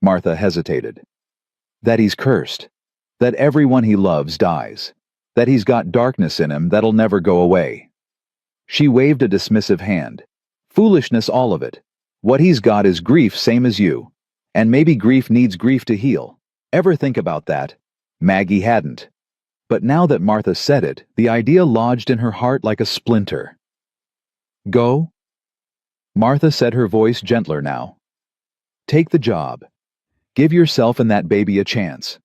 Speaker 1: Martha hesitated. "That he's cursed. That everyone he loves dies. That he's got darkness in him that'll never go away." She waved a dismissive hand. "Foolishness, all of it. What he's got is grief, same as you. And maybe grief needs grief to heal. Ever think about that?" Maggie hadn't. But now that Martha said it, the idea lodged in her heart like a splinter. "Go?" Martha said, her voice gentler now. "Take the job. Give yourself and that baby a chance.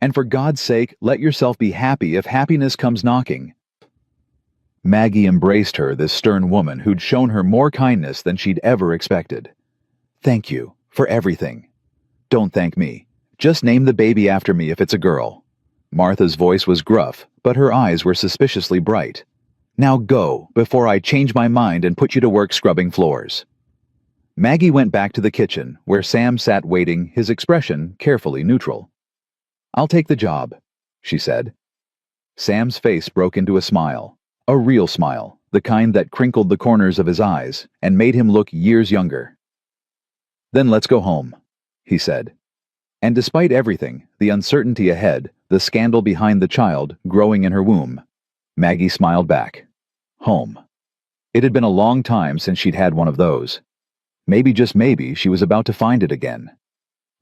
Speaker 1: And for God's sake, let yourself be happy if happiness comes knocking." Maggie embraced her, this stern woman who'd shown her more kindness than she'd ever expected. "Thank you, for everything. Don't thank me. Just name the baby after me if it's a girl." Martha's voice was gruff, but her eyes were suspiciously bright. "Now go, before I change my mind and put you to work scrubbing floors." Maggie went back to the kitchen, where Sam sat waiting, his expression carefully neutral. "I'll take the job," she said. Sam's face broke into a smile. A real smile, the kind that crinkled the corners of his eyes and made him look years younger. "Then let's go home," he said. And despite everything, the uncertainty ahead, the scandal behind the child growing in her womb, Maggie smiled back. Home. It had been a long time since she'd had one of those. Maybe, just maybe, she was about to find it again.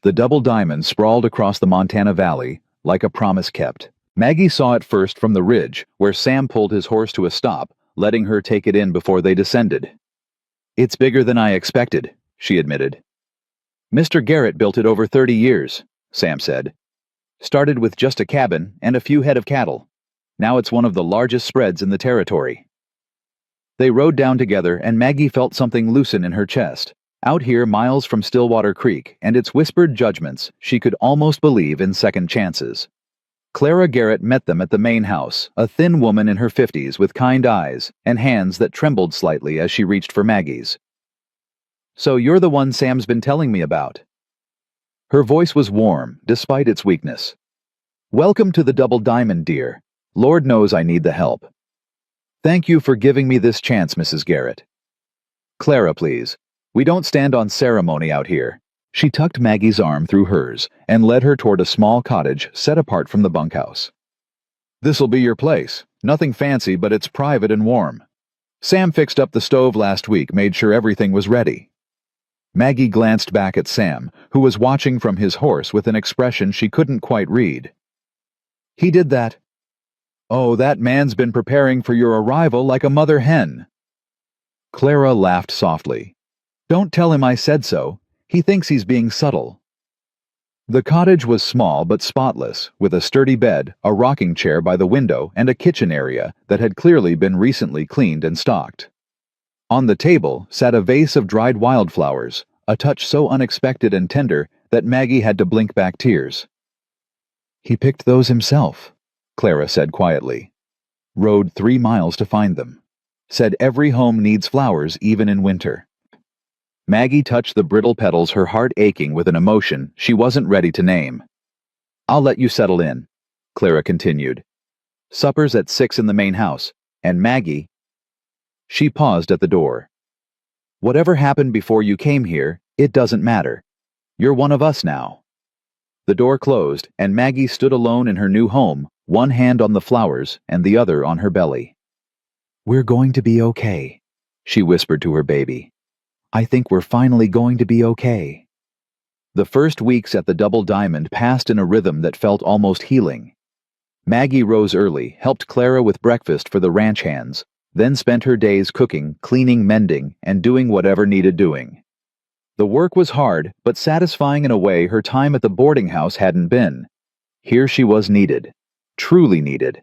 Speaker 1: The Double Diamond sprawled across the Montana Valley, like a promise kept. Maggie saw it first from the ridge, where Sam pulled his horse to a stop, letting her take it in before they descended. "It's bigger than I expected," she admitted. "Mr. Garrett built it over 30 years, Sam said. "Started with just a cabin and a few head of cattle. Now it's one of the largest spreads in the territory." They rode down together, and Maggie felt something loosen in her chest. Out here, miles from Stillwater Creek and its whispered judgments, she could almost believe in second chances. Clara Garrett met them at the main house, a thin woman in her 50s with kind eyes and hands that trembled slightly as she reached for Maggie's. "So you're the one Sam's been telling me about." Her voice was warm, despite its weakness. "Welcome to the Double Diamond, dear. Lord knows I need the help." "Thank you for giving me this chance, Mrs. Garrett." "Clara, please. We don't stand on ceremony out here." She tucked Maggie's arm through hers and led her toward a small cottage set apart from the bunkhouse. "This'll be your place. Nothing fancy, but it's private and warm. Sam fixed up the stove last week, made sure everything was ready." Maggie glanced back at Sam, who was watching from his horse with an expression she couldn't quite read. "He did that." "Oh, that man's been preparing for your arrival like a mother hen." Clara laughed softly. "Don't tell him I said so. He thinks he's being subtle." The cottage was small but spotless, with a sturdy bed, a rocking chair by the window, and a kitchen area that had clearly been recently cleaned and stocked. On the table sat a vase of dried wildflowers, a touch so unexpected and tender that Maggie had to blink back tears. "He picked those himself," Clara said quietly. "Rode 3 miles to find them. Said every home needs flowers even in winter." Maggie touched the brittle petals, her heart aching with an emotion she wasn't ready to name. "I'll let you settle in," Clara continued. "Supper's at 6 in the main house, and Maggie—" She paused at the door. "Whatever happened before you came here, it doesn't matter. You're one of us now." The door closed, and Maggie stood alone in her new home, one hand on the flowers and the other on her belly. "We're going to be okay," she whispered to her baby. "I think we're finally going to be okay." The first weeks at the Double Diamond passed in a rhythm that felt almost healing. Maggie rose early, helped Clara with breakfast for the ranch hands, then spent her days cooking, cleaning, mending, and doing whatever needed doing. The work was hard, but satisfying in a way her time at the boarding house hadn't been. Here she was needed. Truly needed.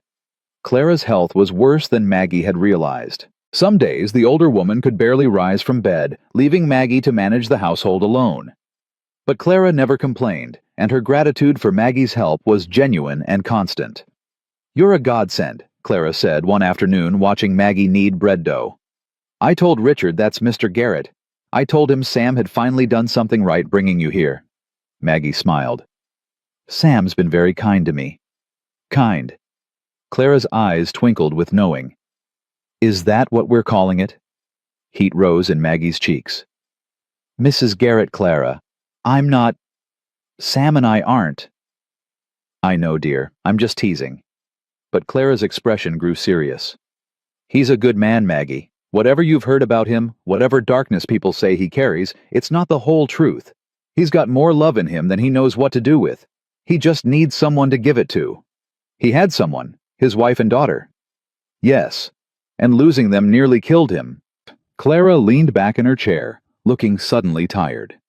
Speaker 1: Clara's health was worse than Maggie had realized. Some days, the older woman could barely rise from bed, leaving Maggie to manage the household alone. But Clara never complained, and her gratitude for Maggie's help was genuine and constant. "You're a godsend," Clara said one afternoon watching Maggie knead bread dough. "I told Richard that's Mr. Garrett. I told him Sam had finally done something right bringing you here." Maggie smiled. "Sam's been very kind to me." Kind. Clara's eyes twinkled with knowing. "Is that what we're calling it?" Heat rose in Maggie's cheeks. "Mrs. Garrett, Clara, I'm not... Sam and I aren't." "I know, dear. I'm just teasing." But Clara's expression grew serious. "He's a good man, Maggie. Whatever you've heard about him, whatever darkness people say he carries, it's not the whole truth. He's got more love in him than he knows what to do with. He just needs someone to give it to. He had someone, his wife and daughter." "Yes, and losing them nearly killed him." Clara leaned back in her chair, looking suddenly tired.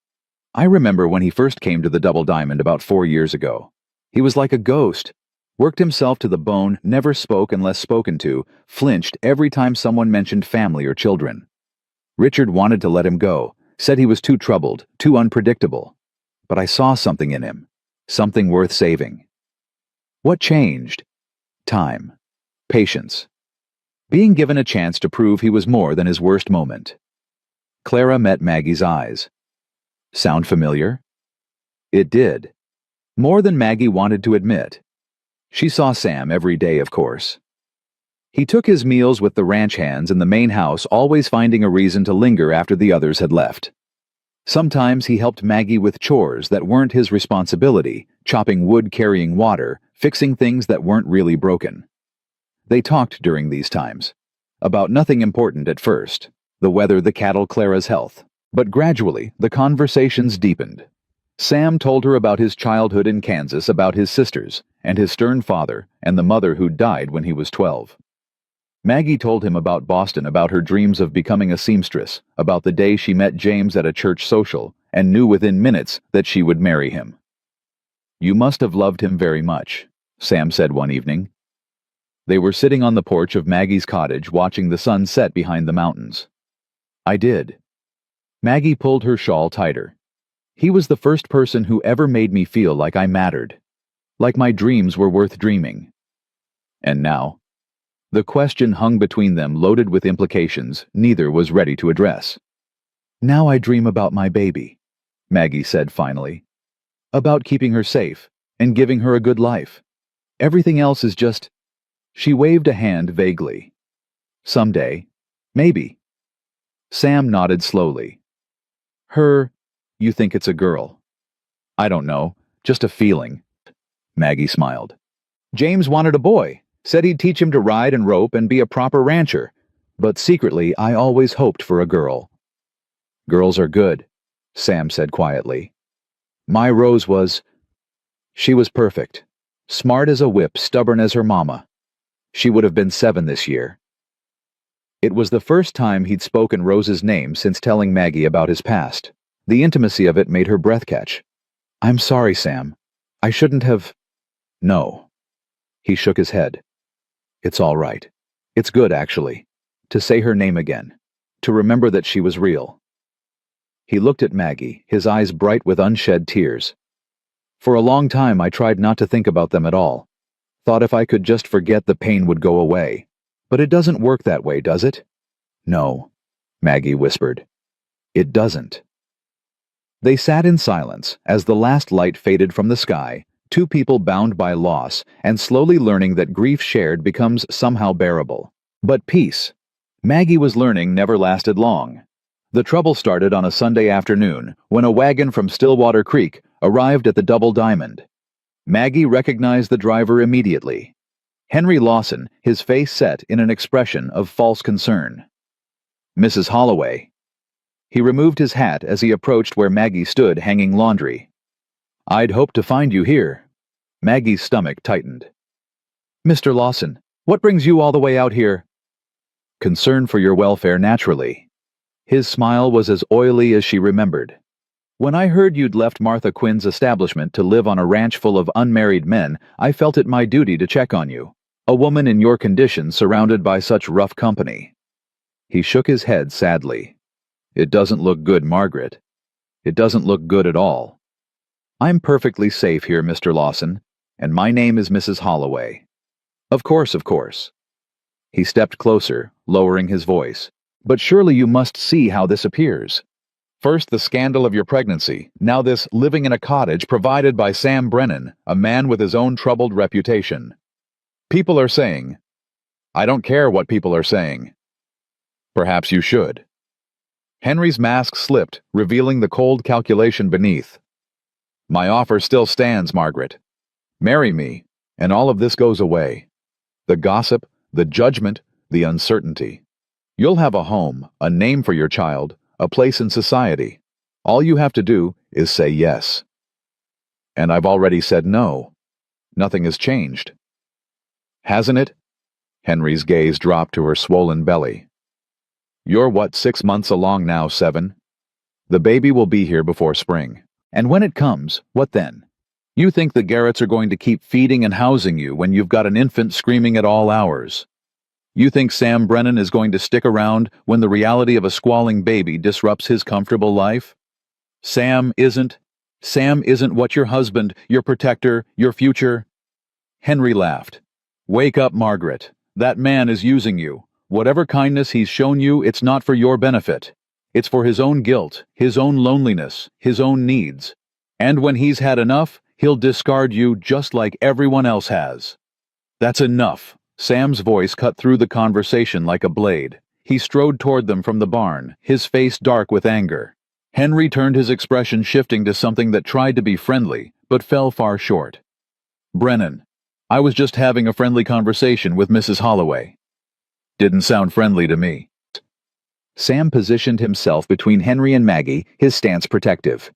Speaker 1: "I remember when he first came to the Double Diamond about 4 years ago. He was like a ghost. Worked himself to the bone, never spoke unless spoken to, flinched every time someone mentioned family or children. Richard wanted to let him go, said he was too troubled, too unpredictable. But I saw something in him, something worth saving." What changed? Time. Patience. Being given a chance to prove he was more than his worst moment. Clara met Maggie's eyes. Sound familiar? It did. More than Maggie wanted to admit. She saw Sam every day, of course. He took his meals with the ranch hands in the main house, always finding a reason to linger after the others had left. Sometimes he helped Maggie with chores that weren't his responsibility, chopping wood, carrying water, fixing things that weren't really broken. They talked during these times. About nothing important at first. The weather, the cattle, Clara's health. But gradually, the conversations deepened. Sam told her about his childhood in Kansas, about his sisters, and his stern father, and the mother who died when he was 12. Maggie told him about Boston, about her dreams of becoming a seamstress, about the day she met James at a church social, and knew within minutes that she would marry him. "You must have loved him very much," Sam said one evening. They were sitting on the porch of Maggie's cottage watching the sun set behind the mountains. "I did." Maggie pulled her shawl tighter. "He was the first person who ever made me feel like I mattered. Like my dreams were worth dreaming." And now? The question hung between them, loaded with implications neither was ready to address. "Now I dream about my baby," Maggie said finally. "About keeping her safe, and giving her a good life. Everything else is just..." She waved a hand vaguely. "Someday. Maybe." Sam nodded slowly. "Her... You think it's a girl?" "I don't know. Just a feeling." Maggie smiled. "James wanted a boy. Said he'd teach him to ride and rope and be a proper rancher. But secretly, I always hoped for a girl." "Girls are good," Sam said quietly. "My Rose was... She was perfect. Smart as a whip, stubborn as her mama. She would have been 7 this year." It was the first time he'd spoken Rose's name since telling Maggie about his past. The intimacy of it made her breath catch. "I'm sorry, Sam. I shouldn't have..." "No." He shook his head. "It's all right. It's good, actually. To say her name again. To remember that she was real." He looked at Maggie, his eyes bright with unshed tears. "For a long time I tried not to think about them at all. Thought if I could just forget, the pain would go away. But it doesn't work that way, does it?" "No," Maggie whispered. "It doesn't." They sat in silence as the last light faded from the sky, two people bound by loss and slowly learning that grief shared becomes somehow bearable. But peace, Maggie was learning, never lasted long. The trouble started on a Sunday afternoon when a wagon from Stillwater Creek arrived at the Double Diamond. Maggie recognized the driver immediately. Henry Lawson, his face set in an expression of false concern. "Mrs. Holloway." He removed his hat as he approached where Maggie stood hanging laundry. "I'd hoped to find you here." Maggie's stomach tightened. "Mr. Lawson, what brings you all the way out here?" "Concern for your welfare, naturally." His smile was as oily as she remembered. When I heard you'd left Martha Quinn's establishment to live on a ranch full of unmarried men, I felt it my duty to check on you. A woman in your condition surrounded by such rough company." He shook his head sadly. "It doesn't look good, Margaret. It doesn't look good at all. I'm perfectly safe here, Mr. Lawson, and my name is Mrs. Holloway." Of course, of course." He stepped closer, lowering his voice. "But surely you must see how this appears. First the scandal of your pregnancy, now this living in a cottage provided by Sam Brennan, a man with his own troubled reputation. People are saying—" "I don't care what people are saying." "Perhaps you should." Henry's mask slipped, revealing the cold calculation beneath. "My offer still stands, Margaret. Marry me, and all of this goes away. The gossip, the judgment, the uncertainty. You'll have a home, a name for your child, a place in society. All you have to do is say yes." "And I've already said no. Nothing has changed." "Hasn't it?" Henry's gaze dropped to her swollen belly. "You're what, 6 months along now, 7? The baby will be here before spring. And when it comes, what then? You think the Garretts are going to keep feeding and housing you when you've got an infant screaming at all hours? You think Sam Brennan is going to stick around when the reality of a squalling baby disrupts his comfortable life? Sam isn't what your husband, your protector, your future—" Henry laughed. "Wake up, Margaret. That man is using you. Whatever kindness he's shown you, it's not for your benefit. It's for his own guilt, his own loneliness, his own needs. And when he's had enough, he'll discard you just like everyone else has." "That's enough." Sam's voice cut through the conversation like a blade. He strode toward them from the barn, his face dark with anger. Henry turned, his expression shifting to something that tried to be friendly, but fell far short. "Brennan, I was just having a friendly conversation with Mrs. Holloway." "Didn't sound friendly to me." Sam positioned himself between Henry and Maggie, his stance protective.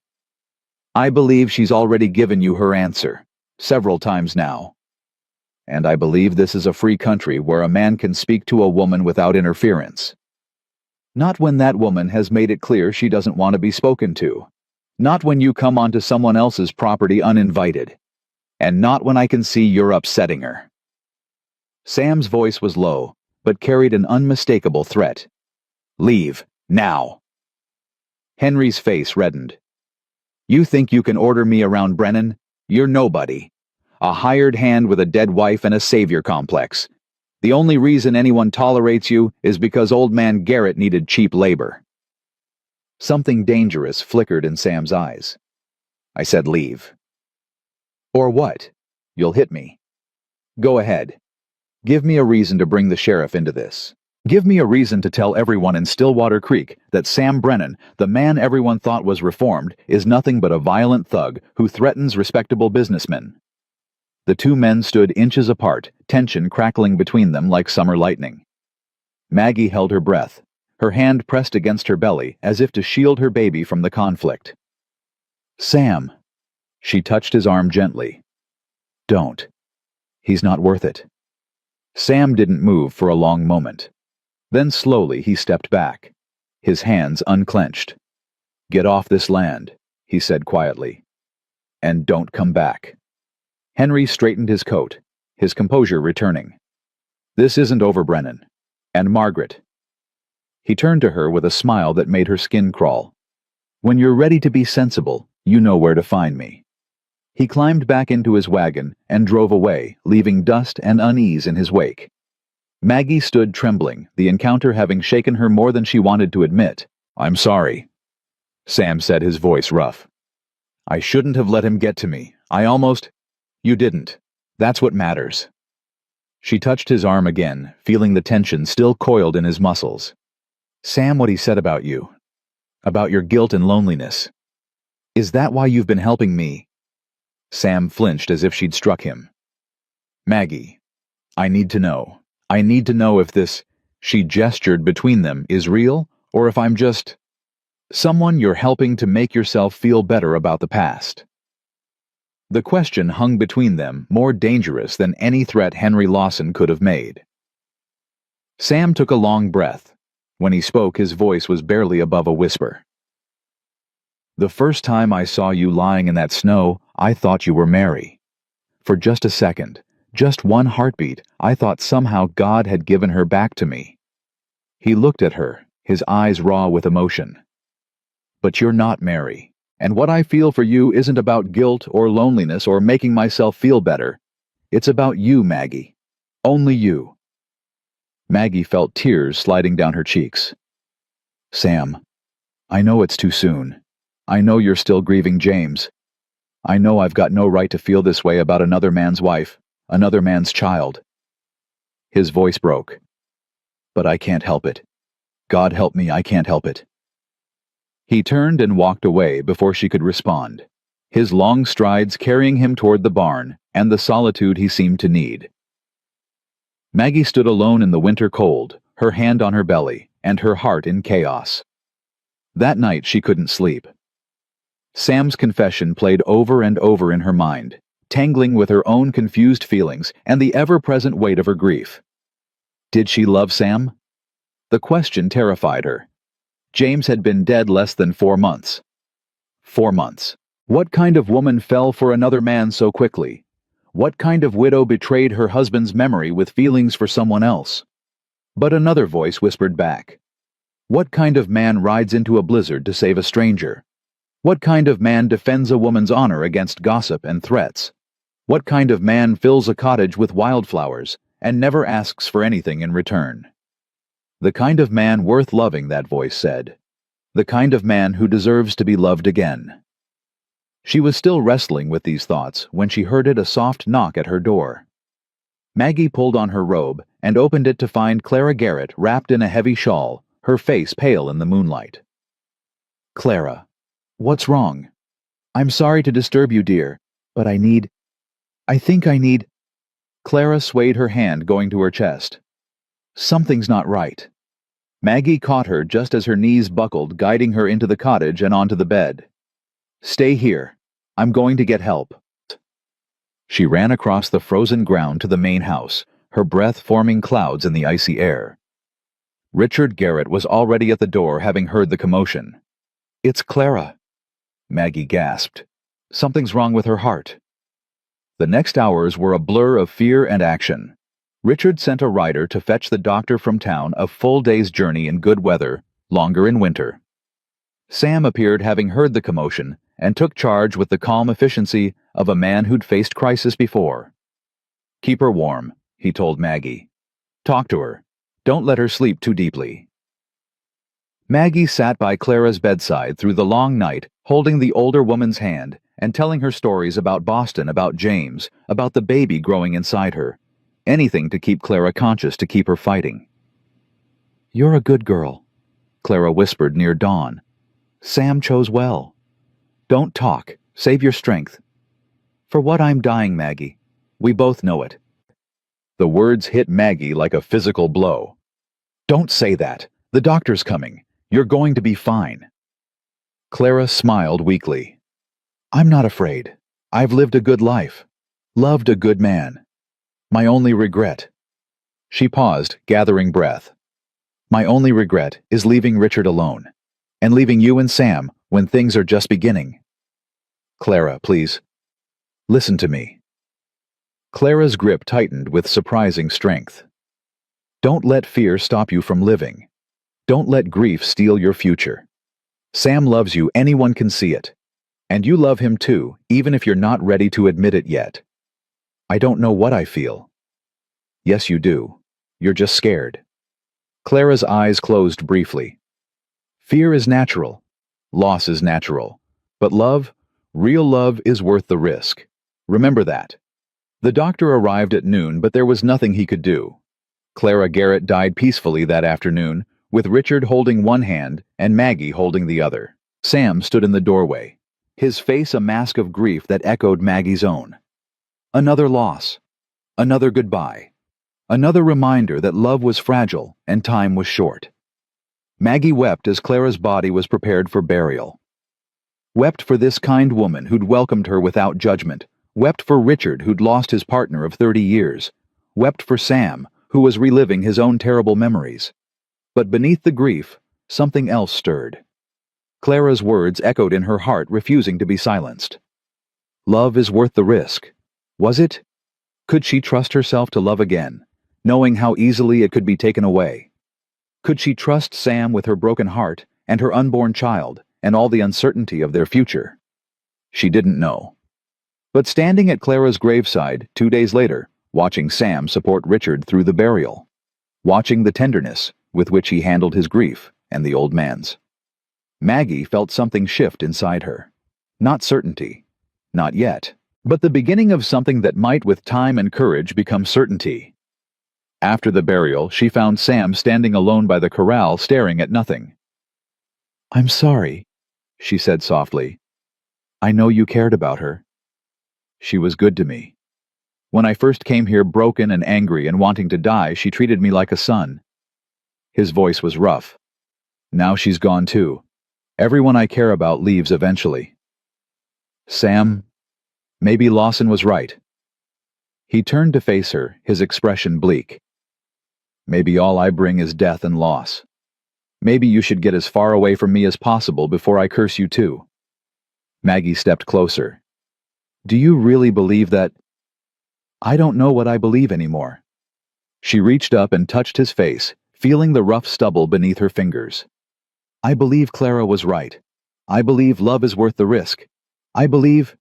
Speaker 1: "I believe she's already given you her answer, several times now. And I believe this is a free country where a man can speak to a woman without interference. Not when that woman has made it clear she doesn't want to be spoken to. Not when you come onto someone else's property uninvited. And not when I can see you're upsetting her." Sam's voice was low, but carried an unmistakable threat. "Leave, now." Henry's face reddened. "You think you can order me around Brennan? You're nobody. A hired hand with a dead wife and a savior complex. The only reason anyone tolerates you is because old man Garrett needed cheap labor." Something dangerous flickered in Sam's eyes. "I said leave." "Or what? You'll hit me. Go ahead. Give me a reason to bring the sheriff into this. Give me a reason to tell everyone in Stillwater Creek that Sam Brennan, the man everyone thought was reformed, is nothing but a violent thug who threatens respectable businessmen." The two men stood inches apart, tension crackling between them like summer lightning. Maggie held her breath, her hand pressed against her belly as if to shield her baby from the conflict. "Sam." She touched his arm gently. "Don't. He's not worth it." Sam didn't move for a long moment. Then slowly he stepped back, his hands unclenched. "Get off this land," he said quietly. "And don't come back." Henry straightened his coat, his composure returning. "This isn't over, Brennan. And Margaret." He turned to her with a smile that made her skin crawl. "When you're ready to be sensible, you know where to find me." He climbed back into his wagon and drove away, leaving dust and unease in his wake. Maggie stood trembling, the encounter having shaken her more than she wanted to admit. "I'm sorry," Sam said, his voice rough. "I shouldn't have let him get to me. I almost—" "You didn't. That's what matters." She touched his arm again, feeling the tension still coiled in his muscles. "Sam, what he said about you. About your guilt and loneliness. Is that why you've been helping me?" Sam flinched as if she'd struck him. "Maggie, I need to know. I need to know if this," she gestured between them, "is real, or if I'm just someone you're helping to make yourself feel better about the past." The question hung between them, more dangerous than any threat Henry Lawson could have made. Sam took a long breath. When he spoke, his voice was barely above a whisper. The first time I saw you lying in that snow, I thought you were Mary. For just a second, just one heartbeat, I thought somehow God had given her back to me." He looked at her, his eyes raw with emotion. "But you're not Mary, and what I feel for you isn't about guilt or loneliness or making myself feel better. It's about you, Maggie. Only you." Maggie felt tears sliding down her cheeks. "Sam, I know it's too soon. I know you're still grieving James. I know I've got no right to feel this way about another man's wife, another man's child." His voice broke. "But I can't help it. God help me, I can't help it." He turned and walked away before she could respond, his long strides carrying him toward the barn and the solitude he seemed to need. Maggie stood alone in the winter cold, her hand on her belly, and her heart in chaos. That night she couldn't sleep. Sam's confession played over and over in her mind, tangling with her own confused feelings and the ever-present weight of her grief. Did she love Sam? The question terrified her. James had been dead less than 4 months. 4 months. What kind of woman fell for another man so quickly? What kind of widow betrayed her husband's memory with feelings for someone else? But another voice whispered back. What kind of man rides into a blizzard to save a stranger? What kind of man defends a woman's honor against gossip and threats? What kind of man fills a cottage with wildflowers and never asks for anything in return? The kind of man worth loving, that voice said. The kind of man who deserves to be loved again. She was still wrestling with these thoughts when she heard a soft knock at her door. Maggie pulled on her robe and opened it to find Clara Garrett wrapped in a heavy shawl, her face pale in the moonlight. "Clara, what's wrong? I'm sorry to disturb you, dear, but I think I need—" Clara swayed her hand going to her chest. "Something's not right." Maggie caught her just as her knees buckled, guiding her into the cottage and onto the bed. "Stay here. I'm going to get help." She ran across the frozen ground to the main house, her breath forming clouds in the icy air. Richard Garrett was already at the door, having heard the commotion. "It's Clara," Maggie gasped. "Something's wrong with her heart." The next hours were a blur of fear and action. Richard sent a rider to fetch the doctor from town, a full day's journey in good weather, longer in winter. Sam appeared, having heard the commotion, and took charge with the calm efficiency of a man who'd faced crisis before. "Keep her warm," he told Maggie. "Talk to her. Don't let her sleep too deeply." Maggie sat by Clara's bedside through the long night, holding the older woman's hand and telling her stories about Boston, about James, about the baby growing inside her. Anything to keep Clara conscious, to keep her fighting. "You're a good girl," Clara whispered near dawn. "Sam chose well. Don't talk. Save your strength. For what I'm dying, Maggie. We both know it." The words hit Maggie like a physical blow. "Don't say that. The doctor's coming. You're going to be fine." Clara smiled weakly. "I'm not afraid. I've lived a good life. Loved a good man. My only regret—" She paused, gathering breath. "My only regret is leaving Richard alone, and leaving you and Sam when things are just beginning. Clara, please, listen to me." Clara's grip tightened with surprising strength. "Don't let fear stop you from living. Don't let grief steal your future. Sam loves you, anyone can see it. And you love him too, even if you're not ready to admit it yet. I don't know what I feel." "Yes, you do. You're just scared." Clara's eyes closed briefly. "Fear is natural. Loss is natural. But love, real love, is worth the risk. Remember that." The doctor arrived at noon, but there was nothing he could do. Clara Garrett died peacefully that afternoon, with Richard holding one hand and Maggie holding the other. Sam stood in the doorway, his face a mask of grief that echoed Maggie's own. Another loss. Another goodbye. Another reminder that love was fragile and time was short. Maggie wept as Clara's body was prepared for burial. Wept for this kind woman who'd welcomed her without judgment. Wept for Richard, who'd lost his partner of 30 years. Wept for Sam, who was reliving his own terrible memories. But beneath the grief, something else stirred. Clara's words echoed in her heart, refusing to be silenced. Love is worth the risk. Was it? Could she trust herself to love again, knowing how easily it could be taken away? Could she trust Sam with her broken heart and her unborn child and all the uncertainty of their future? She didn't know. But standing at Clara's graveside 2 days later, watching Sam support Richard through the burial, watching the tenderness with which he handled his grief and the old man's, Maggie felt something shift inside her. Not certainty. Not yet. But the beginning of something that might, with time and courage, become certainty. After the burial, she found Sam standing alone by the corral, staring at nothing. "I'm sorry," she said softly. "I know you cared about her. She was good to me. When I first came here broken and angry and wanting to die, she treated me like a son." His voice was rough. "Now she's gone too. Everyone I care about leaves eventually. Sam, maybe Lawson was right." He turned to face her, his expression bleak. "Maybe all I bring is death and loss. Maybe you should get as far away from me as possible before I curse you too." Maggie stepped closer. "Do you really believe that?" "I don't know what I believe anymore." She reached up and touched his face, feeling the rough stubble beneath her fingers. "I believe Clara was right. I believe love is worth the risk. I believe—"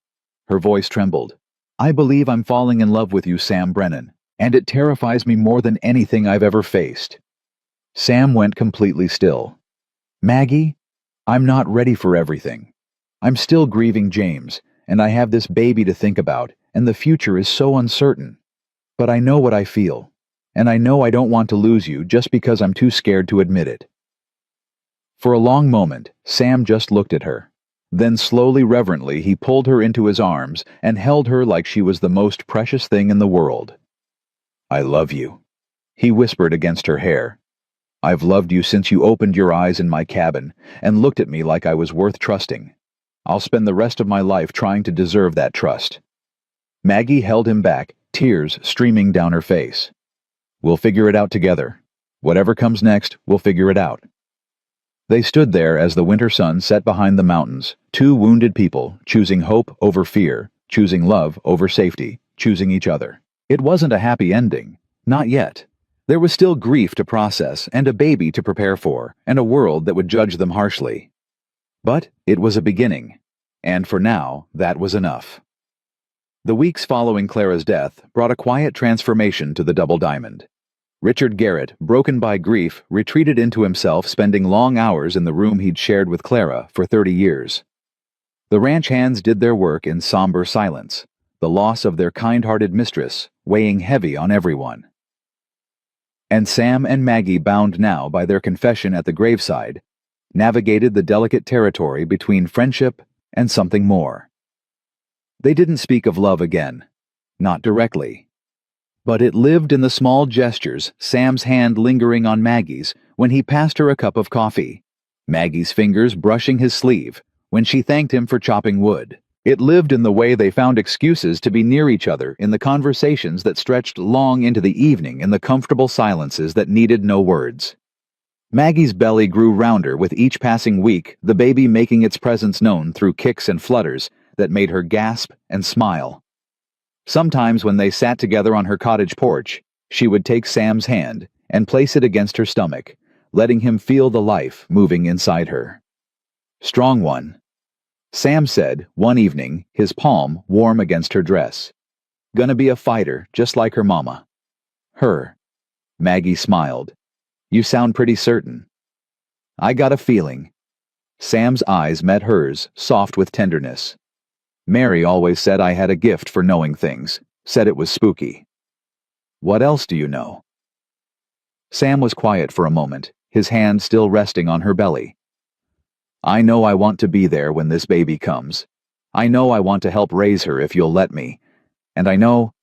Speaker 1: Her voice trembled. "I believe I'm falling in love with you, Sam Brennan, and it terrifies me more than anything I've ever faced." Sam went completely still. "Maggie, I'm not ready for everything. I'm still grieving James, and I have this baby to think about, and the future is so uncertain. But I know what I feel, and I know I don't want to lose you just because I'm too scared to admit it." For a long moment, Sam just looked at her. Then slowly, reverently, he pulled her into his arms and held her like she was the most precious thing in the world. "I love you," he whispered against her hair. "I've loved you since you opened your eyes in my cabin and looked at me like I was worth trusting. I'll spend the rest of my life trying to deserve that trust." Maggie held him back, tears streaming down her face. "We'll figure it out together. Whatever comes next, we'll figure it out." They stood there as the winter sun set behind the mountains, two wounded people, choosing hope over fear, choosing love over safety, choosing each other. It wasn't a happy ending. Not yet. There was still grief to process, and a baby to prepare for, and a world that would judge them harshly. But it was a beginning, and for now, that was enough. The weeks following Clara's death brought a quiet transformation to the Double Diamond. Richard Garrett, broken by grief, retreated into himself, spending long hours in the room he'd shared with Clara for 30 years. The ranch hands did their work in somber silence, the loss of their kind-hearted mistress weighing heavy on everyone. And Sam and Maggie, bound now by their confession at the graveside, navigated the delicate territory between friendship and something more. They didn't speak of love again, not directly. But it lived in the small gestures, Sam's hand lingering on Maggie's when he passed her a cup of coffee, Maggie's fingers brushing his sleeve when she thanked him for chopping wood. It lived in the way they found excuses to be near each other, in the conversations that stretched long into the evening, in the comfortable silences that needed no words. Maggie's belly grew rounder with each passing week, the baby making its presence known through kicks and flutters that made her gasp and smile. Sometimes when they sat together on her cottage porch, she would take Sam's hand and place it against her stomach, letting him feel the life moving inside her. "Strong one," Sam said one evening, his palm warm against her dress. "Gonna be a fighter, just like her mama." "Her." Maggie smiled. "You sound pretty certain." "I got a feeling." Sam's eyes met hers, soft with tenderness. "Mary always said I had a gift for knowing things, said it was spooky." "What else do you know?" Sam was quiet for a moment, his hand still resting on her belly. "I know I want to be there when this baby comes. I know I want to help raise her if you'll let me. And I know—"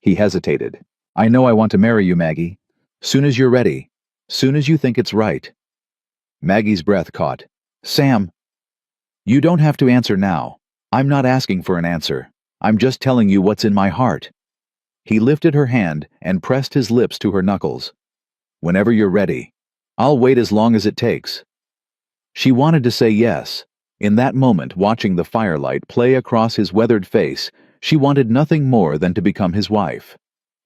Speaker 1: He hesitated. "I know I want to marry you, Maggie. Soon as you're ready. Soon as you think it's right." Maggie's breath caught. "Sam, you don't have to answer now. I'm not asking for an answer. I'm just telling you what's in my heart." He lifted her hand and pressed his lips to her knuckles. "Whenever you're ready. I'll wait as long as it takes." She wanted to say yes. In that moment, watching the firelight play across his weathered face, she wanted nothing more than to become his wife.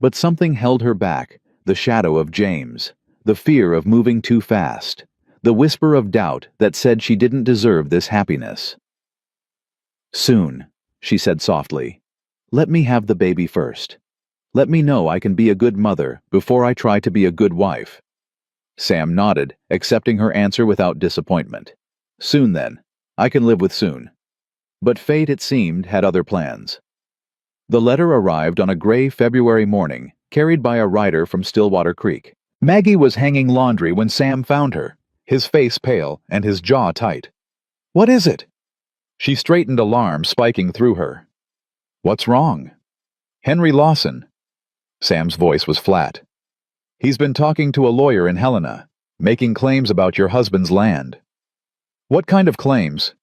Speaker 1: But something held her back, the shadow of James, the fear of moving too fast, the whisper of doubt that said she didn't deserve this happiness. "Soon," she said softly. "Let me have the baby first. Let me know I can be a good mother before I try to be a good wife." Sam nodded, accepting her answer without disappointment. "Soon then. I can live with soon." But fate, it seemed, had other plans. The letter arrived on a gray February morning, carried by a rider from Stillwater Creek. Maggie was hanging laundry when Sam found her, his face pale and his jaw tight. "What is it?" She straightened, alarm spiking through her. "What's wrong?" "Henry Lawson." Sam's voice was flat. "He's been talking to a lawyer in Helena, making claims about your husband's land." "What kind of claims?"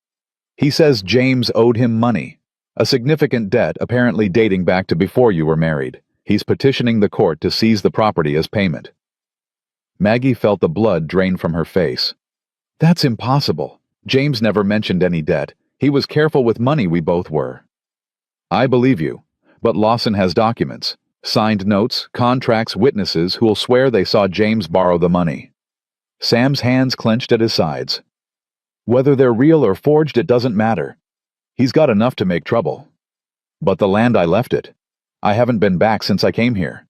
Speaker 1: "He says James owed him money, a significant debt apparently dating back to before you were married. He's petitioning the court to seize the property as payment." Maggie felt the blood drain from her face. "That's impossible. James never mentioned any debt. He was careful with money, we both were." "I believe you, but Lawson has documents, signed notes, contracts, witnesses who'll swear they saw James borrow the money." Sam's hands clenched at his sides. "Whether they're real or forged, it doesn't matter. He's got enough to make trouble. But the land, I left it. I haven't been back since I came here.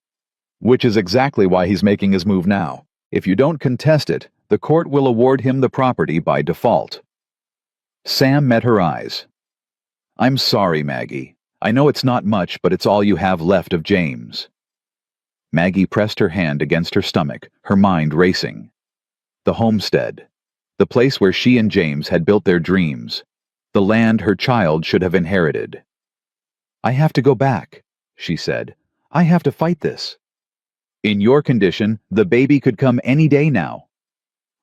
Speaker 1: Which is exactly why he's making his move now. If you don't contest it, the court will award him the property by default." Sam met her eyes. "I'm sorry, Maggie. I know it's not much, but it's all you have left of James." Maggie pressed her hand against her stomach, her mind racing. The homestead. The place where she and James had built their dreams. The land her child should have inherited. "I have to go back," she said. "I have to fight this. In your condition, the baby could come any day now."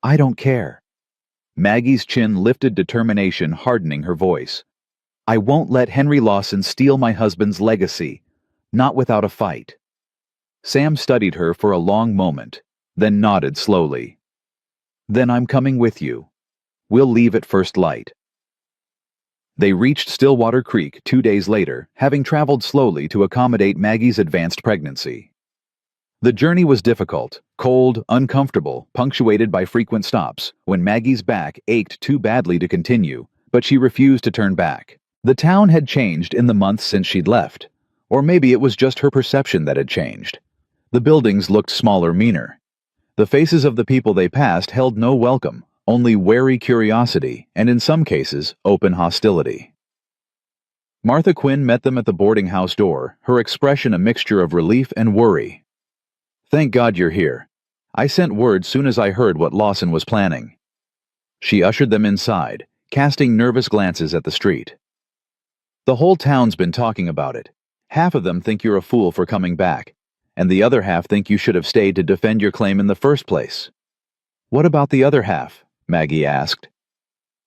Speaker 1: "I don't care." Maggie's chin lifted, determination hardening her voice. "I won't let Henry Lawson steal my husband's legacy. Not without a fight." Sam studied her for a long moment, then nodded slowly. "Then I'm coming with you. We'll leave at first light." They reached Stillwater Creek 2 days later, having traveled slowly to accommodate Maggie's advanced pregnancy. The journey was difficult, cold, uncomfortable, punctuated by frequent stops, when Maggie's back ached too badly to continue, but she refused to turn back. The town had changed in the months since she'd left, or maybe it was just her perception that had changed. The buildings looked smaller, meaner. The faces of the people they passed held no welcome, only wary curiosity, and in some cases, open hostility. Martha Quinn met them at the boarding house door, her expression a mixture of relief and worry. "Thank God you're here. I sent word soon as I heard what Lawson was planning." She ushered them inside, casting nervous glances at the street. "The whole town's been talking about it. Half of them think you're a fool for coming back, and the other half think you should have stayed to defend your claim in the first place." "What about the other half?" Maggie asked.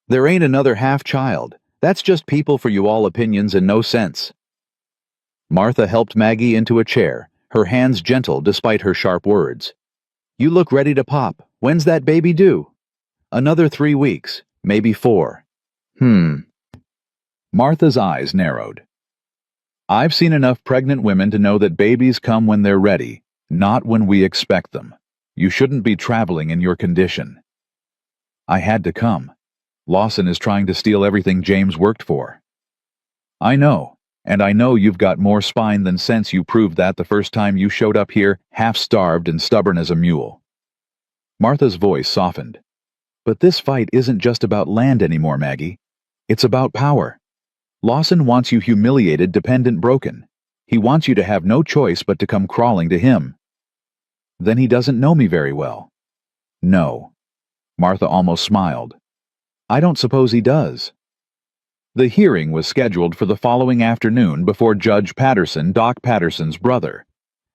Speaker 1: "There ain't another half-child. That's just people for you all opinions and no sense." Martha helped Maggie into a chair, her hands gentle despite her sharp words. "You look ready to pop. When's that baby due?" "Another 3 weeks, maybe 4. Martha's eyes narrowed. "I've seen enough pregnant women to know that babies come when they're ready, not when we expect them. You shouldn't be traveling in your condition." "I had to come. Lawson is trying to steal everything James worked for." "I know. And I know you've got more spine than sense. You proved that the first time you showed up here, half-starved and stubborn as a mule." Martha's voice softened. "But this fight isn't just about land anymore, Maggie. It's about power. Lawson wants you humiliated, dependent, broken. He wants you to have no choice but to come crawling to him." "Then he doesn't know me very well." "No." Martha almost smiled. "I don't suppose he does." The hearing was scheduled for the following afternoon before Judge Patterson, Doc Patterson's brother.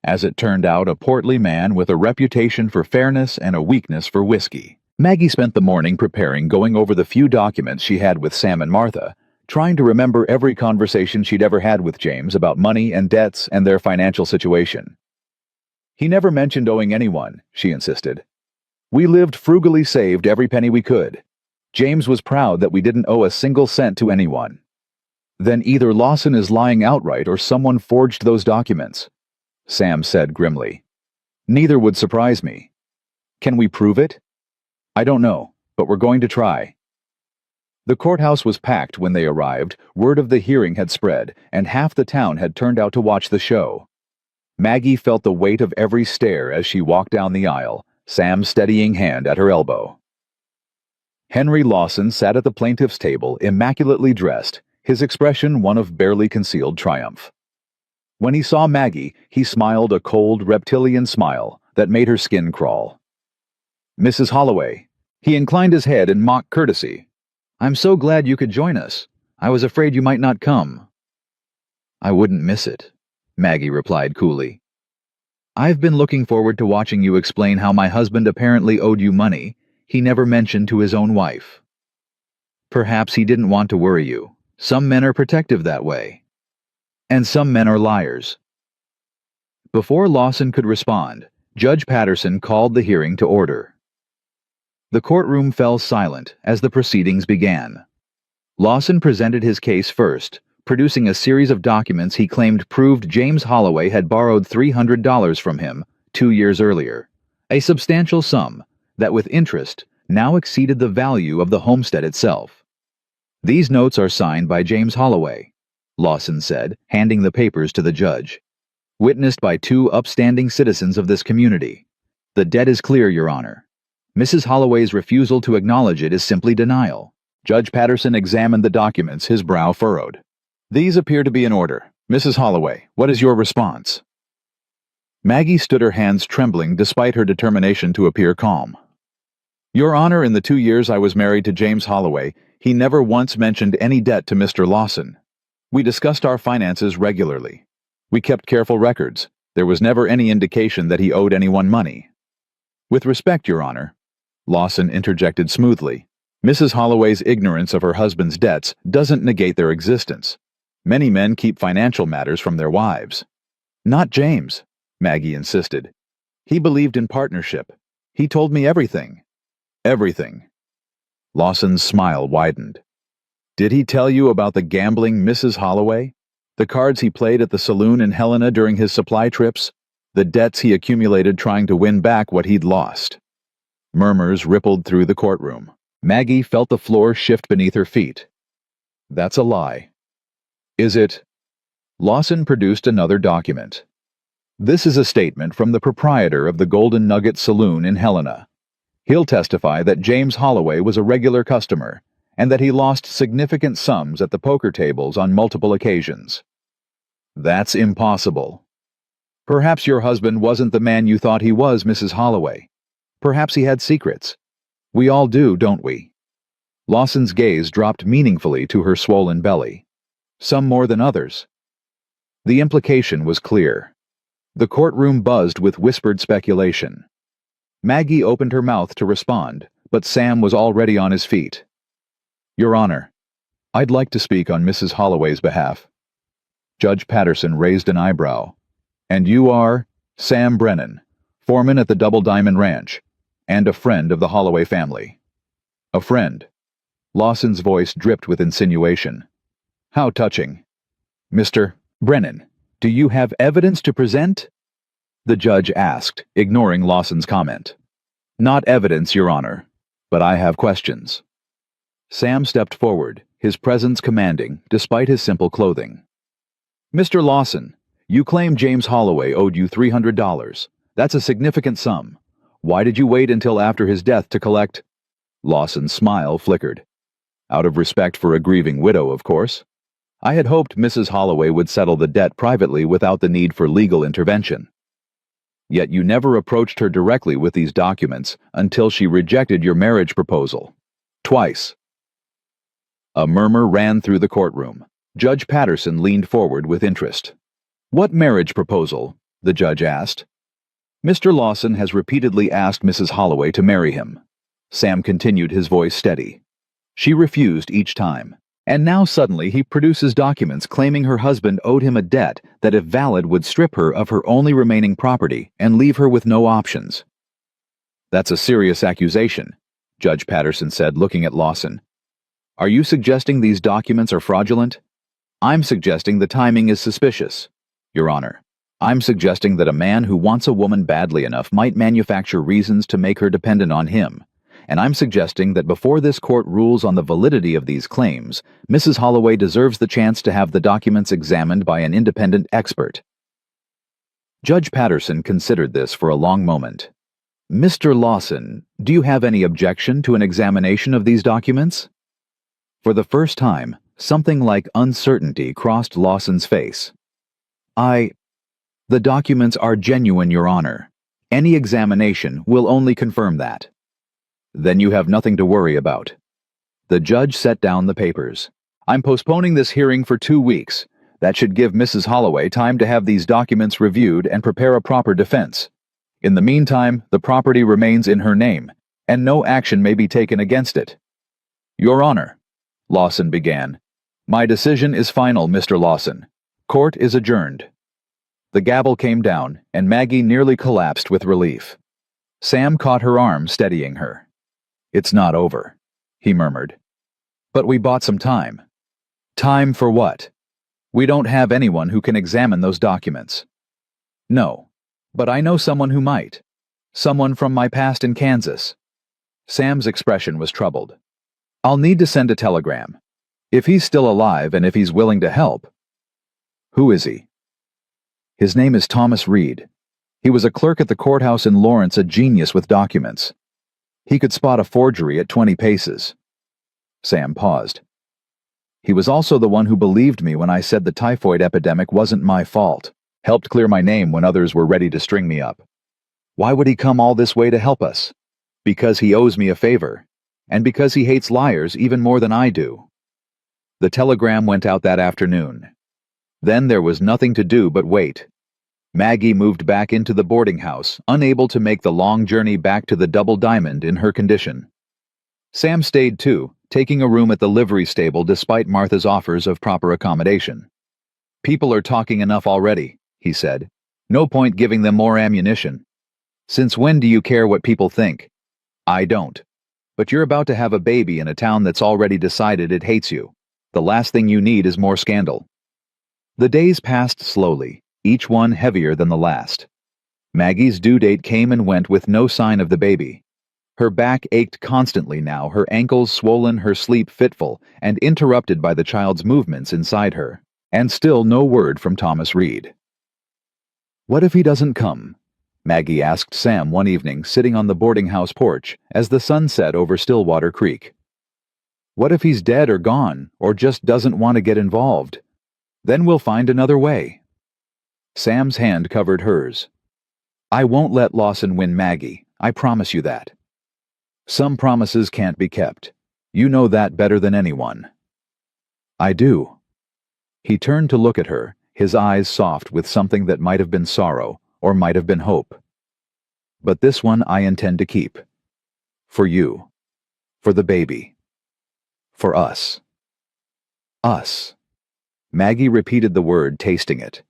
Speaker 1: As it turned out, a portly man with a reputation for fairness and a weakness for whiskey. Maggie spent the morning preparing, going over the few documents she had with Sam and Martha, trying to remember every conversation she'd ever had with James about money and debts and their financial situation. "He never mentioned owing anyone," she insisted. "We lived frugally, saved every penny we could. James was proud that we didn't owe a single cent to anyone. Then either Lawson is lying outright or someone forged those documents, Sam said grimly. Neither would surprise me. Can we prove it? I don't know, but we're going to try. The courthouse was packed when they arrived. Word of the hearing had spread, and half the town had turned out to watch the show. Maggie felt the weight of every stare as she walked down the aisle, Sam's steadying hand at her elbow. Henry Lawson sat at the plaintiff's table, immaculately dressed, his expression one of barely concealed triumph. When he saw Maggie, he smiled a cold, reptilian smile that made her skin crawl. Mrs. Holloway. He inclined his head in mock courtesy. I'm so glad you could join us. I was afraid you might not come. I wouldn't miss it, Maggie replied coolly. I've been looking forward to watching you explain how my husband apparently owed you money he never mentioned to his own wife. Perhaps he didn't want to worry you. Some men are protective that way. And some men are liars. Before Lawson could respond, Judge Patterson called the hearing to order. The courtroom fell silent as the proceedings began. Lawson presented his case first, producing a series of documents he claimed proved James Holloway had borrowed $300 from him 2 years earlier, a substantial sum that, with interest, now exceeded the value of the homestead itself. These notes are signed by James Holloway, Lawson said, handing the papers to the judge. Witnessed by 2 upstanding citizens of this community. The debt is clear, Your Honor. Mrs. Holloway's refusal to acknowledge it is simply denial. Judge Patterson examined the documents, his brow furrowed. These appear to be in order. Mrs. Holloway, what is your response? Maggie stood, her hands trembling despite her determination to appear calm. Your Honor, in the 2 years I was married to James Holloway, he never once mentioned any debt to Mr. Lawson. We discussed our finances regularly. We kept careful records. There was never any indication that he owed anyone money. With respect, Your Honor, Lawson interjected smoothly, Mrs. Holloway's ignorance of her husband's debts doesn't negate their existence. Many men keep financial matters from their wives. Not James, Maggie insisted. He believed in partnership. He told me everything. Everything. Lawson's smile widened. Did he tell you about the gambling Mrs. Holloway? The cards he played at the saloon in Helena during his supply trips? The debts he accumulated trying to win back what he'd lost? Murmurs rippled through the courtroom. Maggie felt the floor shift beneath her feet. That's a lie. Is it? Lawson produced another document. This is a statement from the proprietor of the Golden Nugget Saloon in Helena. He'll testify that James Holloway was a regular customer and that he lost significant sums at the poker tables on multiple occasions. That's impossible. Perhaps your husband wasn't the man you thought he was, Mrs. Holloway. Perhaps he had secrets. We all do, don't we? Lawson's gaze dropped meaningfully to her swollen belly. Some more than others. The implication was clear. The courtroom buzzed with whispered speculation. Maggie opened her mouth to respond, but Sam was already on his feet. Your Honor, I'd like to speak on Mrs. Holloway's behalf. Judge Patterson raised an eyebrow. And you are Sam Brennan, foreman at the Double Diamond Ranch, and a friend of the Holloway family. A friend. Lawson's voice dripped with insinuation. How touching. Mr. Brennan, do you have evidence to present? The judge asked, ignoring Lawson's comment. Not evidence, Your Honor, but I have questions. Sam stepped forward, his presence commanding, despite his simple clothing. Mr. Lawson, you claim James Holloway owed you $300. That's a significant sum. Why did you wait until after his death to collect? Lawson's smile flickered. Out of respect for a grieving widow, of course. I had hoped Mrs. Holloway would settle the debt privately without the need for legal intervention. Yet you never approached her directly with these documents until she rejected your marriage proposal. Twice. A murmur ran through the courtroom. Judge Patterson leaned forward with interest. What marriage proposal? The judge asked. Mr. Lawson has repeatedly asked Mrs. Holloway to marry him. Sam continued, his voice steady. She refused each time. And now suddenly he produces documents claiming her husband owed him a debt that, if valid, would strip her of her only remaining property and leave her with no options. That's a serious accusation. Judge Patterson said, looking at Lawson. "Are you suggesting these documents are fraudulent?" "I'm suggesting the timing is suspicious, Your Honor. I'm suggesting that a man who wants a woman badly enough might manufacture reasons to make her dependent on him. And I'm suggesting that before this court rules on the validity of these claims, Mrs. Holloway deserves the chance to have the documents examined by an independent expert." Judge Patterson considered this for a long moment. "Mr. Lawson, do you have any objection to an examination of these documents?" For the first time, something like uncertainty crossed Lawson's face. The documents are genuine, Your Honor. Any examination will only confirm that." "Then you have nothing to worry about." The judge set down the papers. "I'm postponing this hearing for 2 weeks. That should give Mrs. Holloway time to have these documents reviewed and prepare a proper defense. In the meantime, the property remains in her name, and no action may be taken against it." "Your Honor," Lawson began. "My decision is final, Mr. Lawson. Court is adjourned." The gavel came down, and Maggie nearly collapsed with relief. Sam caught her arm, steadying her. "It's not over," he murmured. "But we bought some time." "Time for what?" "We don't have anyone who can examine those documents." "No, but I know someone who might. Someone from my past in Kansas." Sam's expression was troubled. "I'll need to send a telegram. If he's still alive and if he's willing to help." "Who is he?" "His name is Thomas Reed. He was a clerk at the courthouse in Lawrence, a genius with documents. He could spot a forgery at 20 paces. Sam paused. "He was also the one who believed me when I said the typhoid epidemic wasn't my fault, helped clear my name when others were ready to string me up. Why would he come all this way to help us? Because he owes me a favor, and because he hates liars even more than I do." The telegram went out that afternoon. Then there was nothing to do but wait. Maggie moved back into the boarding house, unable to make the long journey back to the Double Diamond in her condition. Sam stayed too, taking a room at the livery stable despite Martha's offers of proper accommodation. "People are talking enough already," he said. "No point giving them more ammunition. Since when do you care what people think?" "I don't. But you're about to have a baby in a town that's already decided it hates you. The last thing you need is more scandal." The days passed slowly, each one heavier than the last. Maggie's due date came and went with no sign of the baby. Her back ached constantly now, her ankles swollen, her sleep fitful, and interrupted by the child's movements inside her. And still no word from Thomas Reed. "What if he doesn't come?" Maggie asked Sam one evening, sitting on the boarding house porch as the sun set over Stillwater Creek. "What if he's dead or gone, or just doesn't want to get involved? Then we'll find another way." Sam's hand covered hers. "I won't let Lawson win Maggie, I promise you that. Some promises can't be kept. You know that better than anyone." "I do." He turned to look at her, his eyes soft with something that might have been sorrow, or might have been hope. "But this one I intend to keep. For you. For the baby. For us." "Us." Maggie repeated the word, tasting it.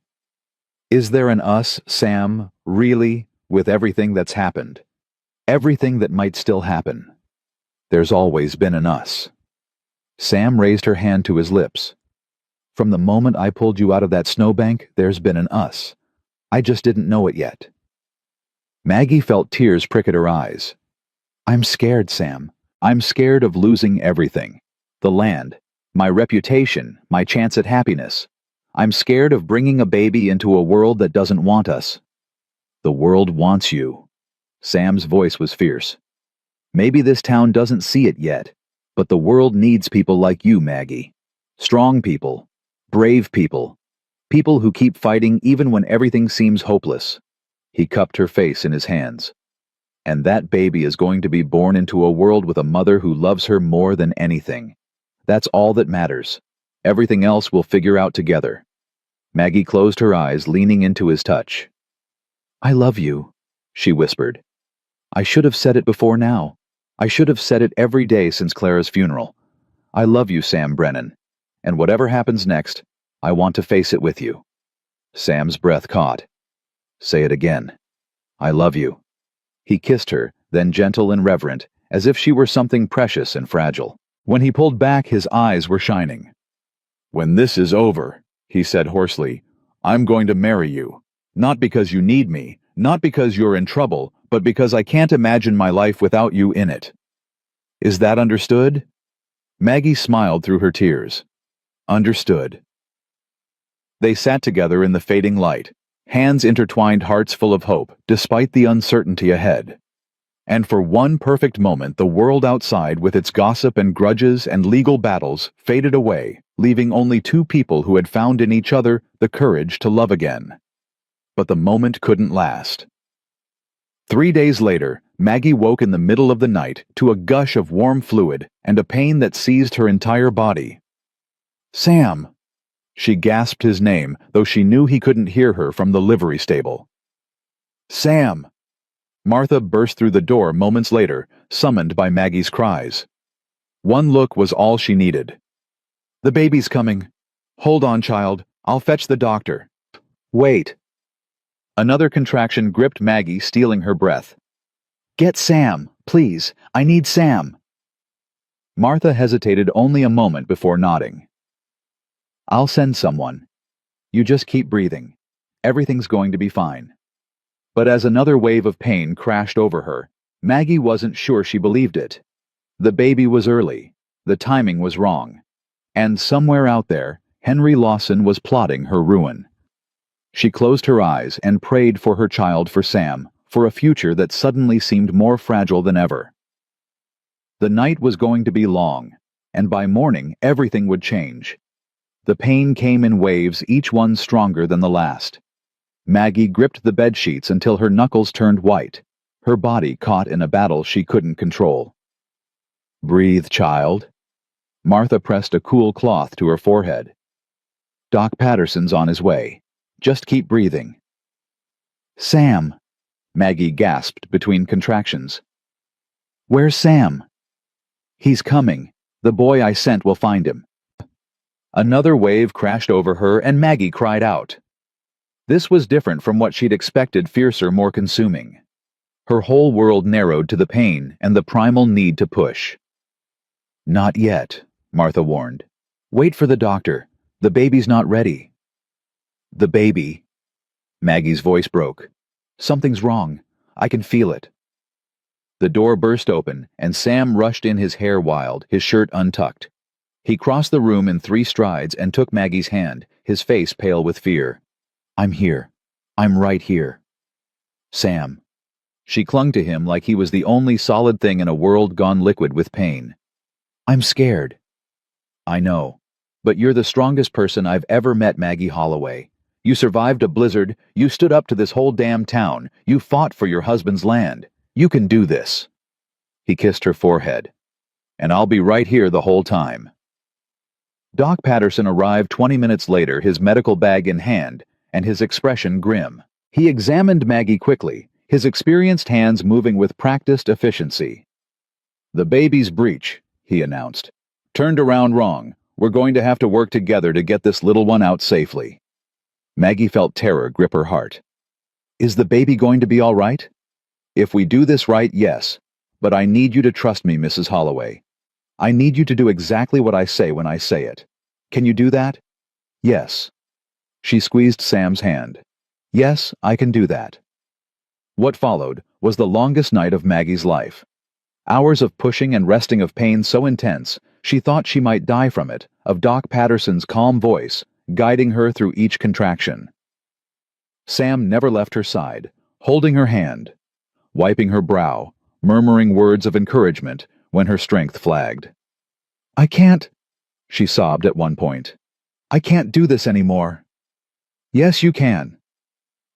Speaker 1: "Is there an us, Sam, really, with everything that's happened? Everything that might still happen? There's always been an us." Sam raised her hand to his lips. "From the moment I pulled you out of that snowbank, there's been an us. I just didn't know it yet." Maggie felt tears prick at her eyes. "I'm scared, Sam. I'm scared of losing everything. The land, my reputation, my chance at happiness. I'm scared of bringing a baby into a world that doesn't want us." "The world wants you." Sam's voice was fierce. "Maybe this town doesn't see it yet, but the world needs people like you, Maggie. Strong people, brave people, people who keep fighting even when everything seems hopeless." He cupped her face in his hands. "And that baby is going to be born into a world with a mother who loves her more than anything. That's all that matters. Everything else we'll figure out together." Maggie closed her eyes, leaning into his touch. "I love you," she whispered. "I should have said it before now. I should have said it every day since Clara's funeral. I love you, Sam Brennan. And whatever happens next, I want to face it with you." Sam's breath caught. "Say it again. I love you." He kissed her, then gentle and reverent, as if she were something precious and fragile. When he pulled back, his eyes were shining. "When this is over," he said hoarsely, "I'm going to marry you. Not because you need me, not because you're in trouble, but because I can't imagine my life without you in it. Is that understood?" Maggie smiled through her tears. "Understood." They sat together in the fading light, hands intertwined, hearts full of hope, despite the uncertainty ahead. And for one perfect moment, the world outside, with its gossip and grudges and legal battles, faded away, leaving only two people who had found in each other the courage to love again. But the moment couldn't last. 3 days later, Maggie woke in the middle of the night to a gush of warm fluid and a pain that seized her entire body. "Sam!" She gasped his name, though she knew he couldn't hear her from the livery stable. "Sam!" Martha burst through the door moments later, summoned by Maggie's cries. One look was all she needed. "The baby's coming. Hold on, child. I'll fetch the doctor." "Wait." Another contraction gripped Maggie, stealing her breath. "Get Sam, please. I need Sam." Martha hesitated only a moment before nodding. "I'll send someone. You just keep breathing. Everything's going to be fine." But as another wave of pain crashed over her, Maggie wasn't sure she believed it. The baby was early, the timing was wrong, and somewhere out there, Henry Lawson was plotting her ruin. She closed her eyes and prayed for her child, for Sam, for a future that suddenly seemed more fragile than ever. The night was going to be long, and by morning everything would change. The pain came in waves, each one stronger than the last. Maggie gripped the bedsheets until her knuckles turned white, her body caught in a battle she couldn't control. "Breathe, child." Martha pressed a cool cloth to her forehead. "Doc Patterson's on his way. Just keep breathing." "Sam," Maggie gasped between contractions. "Where's Sam?" "He's coming. The boy I sent will find him." Another wave crashed over her and Maggie cried out. This was different from what she'd expected, fiercer, more consuming. Her whole world narrowed to the pain and the primal need to push. "Not yet," Martha warned. "Wait for the doctor. The baby's not ready." "The baby?" Maggie's voice broke. "Something's wrong. I can feel it." The door burst open, and Sam rushed in, his hair wild, his shirt untucked. He crossed the room in 3 strides and took Maggie's hand, his face pale with fear. "I'm here. I'm right here." "Sam." She clung to him like he was the only solid thing in a world gone liquid with pain. "I'm scared." "I know. But you're the strongest person I've ever met, Maggie Holloway. You survived a blizzard, you stood up to this whole damn town, you fought for your husband's land. You can do this." He kissed her forehead. "And I'll be right here the whole time." Doc Patterson arrived 20 minutes later, his medical bag in hand, and his expression grim. He examined Maggie quickly, his experienced hands moving with practiced efficiency. "The baby's breech," he announced. "Turned around wrong. We're going to have to work together to get this little one out safely." Maggie felt terror grip her heart. "Is the baby going to be all right?" "If we do this right, yes. But I need you to trust me, Mrs. Holloway. I need you to do exactly what I say when I say it. Can you do that?" "Yes." She squeezed Sam's hand. "Yes, I can do that." What followed was the longest night of Maggie's life. Hours of pushing and resting, of pain so intense she thought she might die from it, of Doc Patterson's calm voice guiding her through each contraction. Sam never left her side, holding her hand, wiping her brow, murmuring words of encouragement when her strength flagged. "I can't," she sobbed at one point. "I can't do this anymore." "Yes, you can."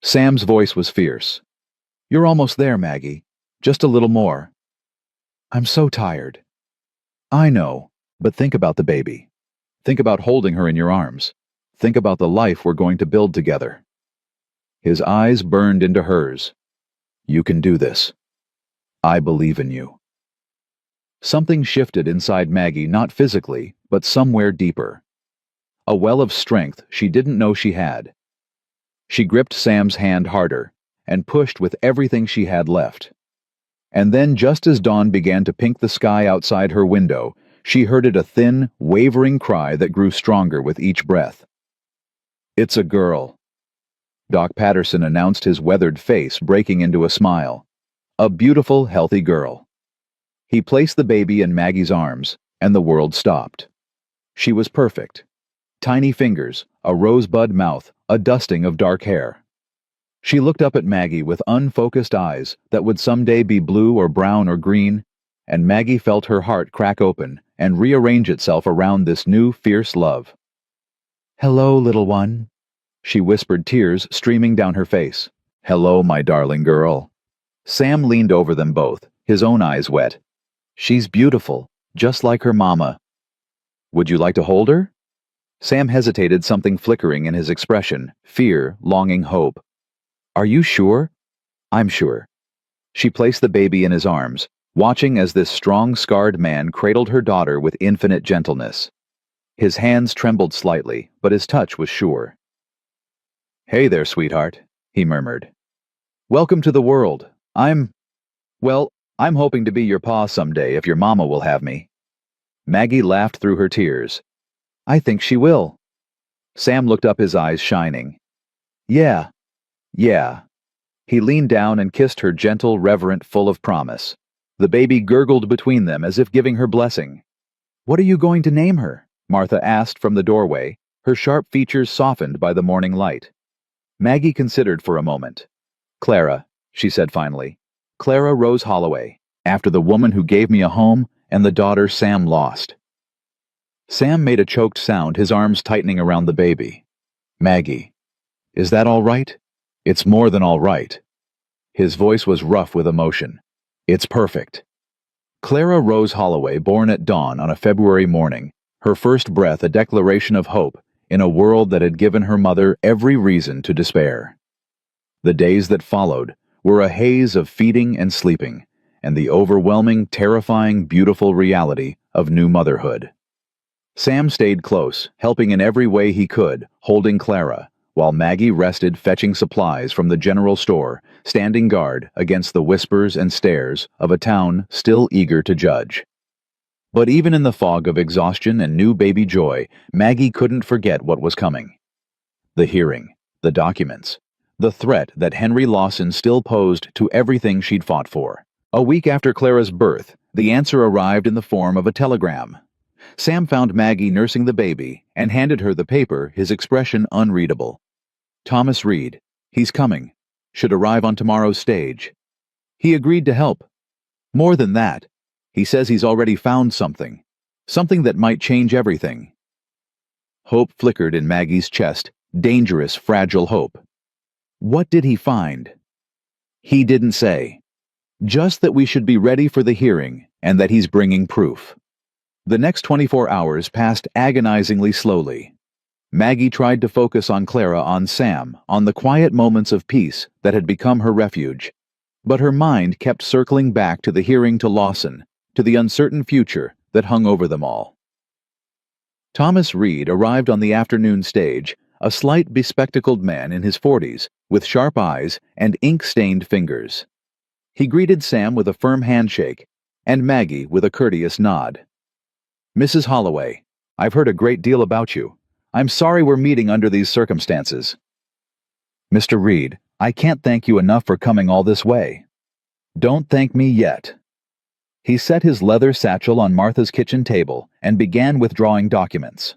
Speaker 1: Sam's voice was fierce. "You're almost there, Maggie. Just a little more." "I'm so tired." "I know, but think about the baby. Think about holding her in your arms. Think about the life we're going to build together." His eyes burned into hers. "You can do this. I believe in you." Something shifted inside Maggie, not physically, but somewhere deeper. A well of strength she didn't know she had. She gripped Sam's hand harder and pushed with everything she had left. And then, just as dawn began to pink the sky outside her window, she heard a thin, wavering cry that grew stronger with each breath. "It's a girl." Doc Patterson announced, his weathered face breaking into a smile. "A beautiful, healthy girl." He placed the baby in Maggie's arms, and the world stopped. She was perfect. Tiny fingers, a rosebud mouth, a dusting of dark hair. She looked up at Maggie with unfocused eyes that would someday be blue or brown or green, and Maggie felt her heart crack open and rearrange itself around this new, fierce love. "Hello, little one," she whispered, tears streaming down her face. "Hello, my darling girl." Sam leaned over them both, his own eyes wet. "She's beautiful, just like her mama." "Would you like to hold her?" Sam hesitated, something flickering in his expression, fear, longing, hope. "Are you sure?" "I'm sure." She placed the baby in his arms, watching as this strong, scarred man cradled her daughter with infinite gentleness. His hands trembled slightly, but his touch was sure. "Hey there, sweetheart," he murmured. "Welcome to the world. I'm hoping to be your pa someday if your mama will have me." Maggie laughed through her tears. "I think she will." Sam looked up, his eyes shining. Yeah. He leaned down and kissed her, gentle, reverent, full of promise. The baby gurgled between them as if giving her blessing. "What are you going to name her?" Martha asked from the doorway, her sharp features softened by the morning light. Maggie considered for a moment. "Clara," she said finally. "Clara Rose Holloway, after the woman who gave me a home and the daughter Sam lost." Sam made a choked sound, his arms tightening around the baby. "Maggie, is that all right?" "It's more than all right." His voice was rough with emotion. "It's perfect." Clara Rose Holloway, born at dawn on a February morning, her first breath a declaration of hope in a world that had given her mother every reason to despair. The days that followed were a haze of feeding and sleeping, and the overwhelming, terrifying, beautiful reality of new motherhood. Sam stayed close, helping in every way he could, holding Clara, while Maggie rested, fetching supplies from the general store, standing guard against the whispers and stares of a town still eager to judge. But even in the fog of exhaustion and new baby joy, Maggie couldn't forget what was coming. The hearing, the documents, the threat that Henry Lawson still posed to everything she'd fought for. A week after Clara's birth, the answer arrived in the form of a telegram. Sam found Maggie nursing the baby and handed her the paper, his expression unreadable. "Thomas Reed. He's coming. Should arrive on tomorrow's stage. He agreed to help. More than that, he says he's already found something. Something that might change everything." Hope flickered in Maggie's chest, dangerous, fragile hope. What did he find? He didn't say. Just that we should be ready for the hearing and that he's bringing proof. The next 24 hours passed agonizingly slowly. Maggie tried to focus on Clara, on Sam, on the quiet moments of peace that had become her refuge. But her mind kept circling back to the hearing, to Lawson, to the uncertain future that hung over them all. Thomas Reed arrived on the afternoon stage, a slight, bespectacled man in his 40s, with sharp eyes and ink-stained fingers. He greeted Sam with a firm handshake, and Maggie with a courteous nod. "Mrs. Holloway, I've heard a great deal about you. I'm sorry we're meeting under these circumstances." "Mr. Reed, I can't thank you enough for coming all this way." "Don't thank me yet." He set his leather satchel on Martha's kitchen table and began withdrawing documents.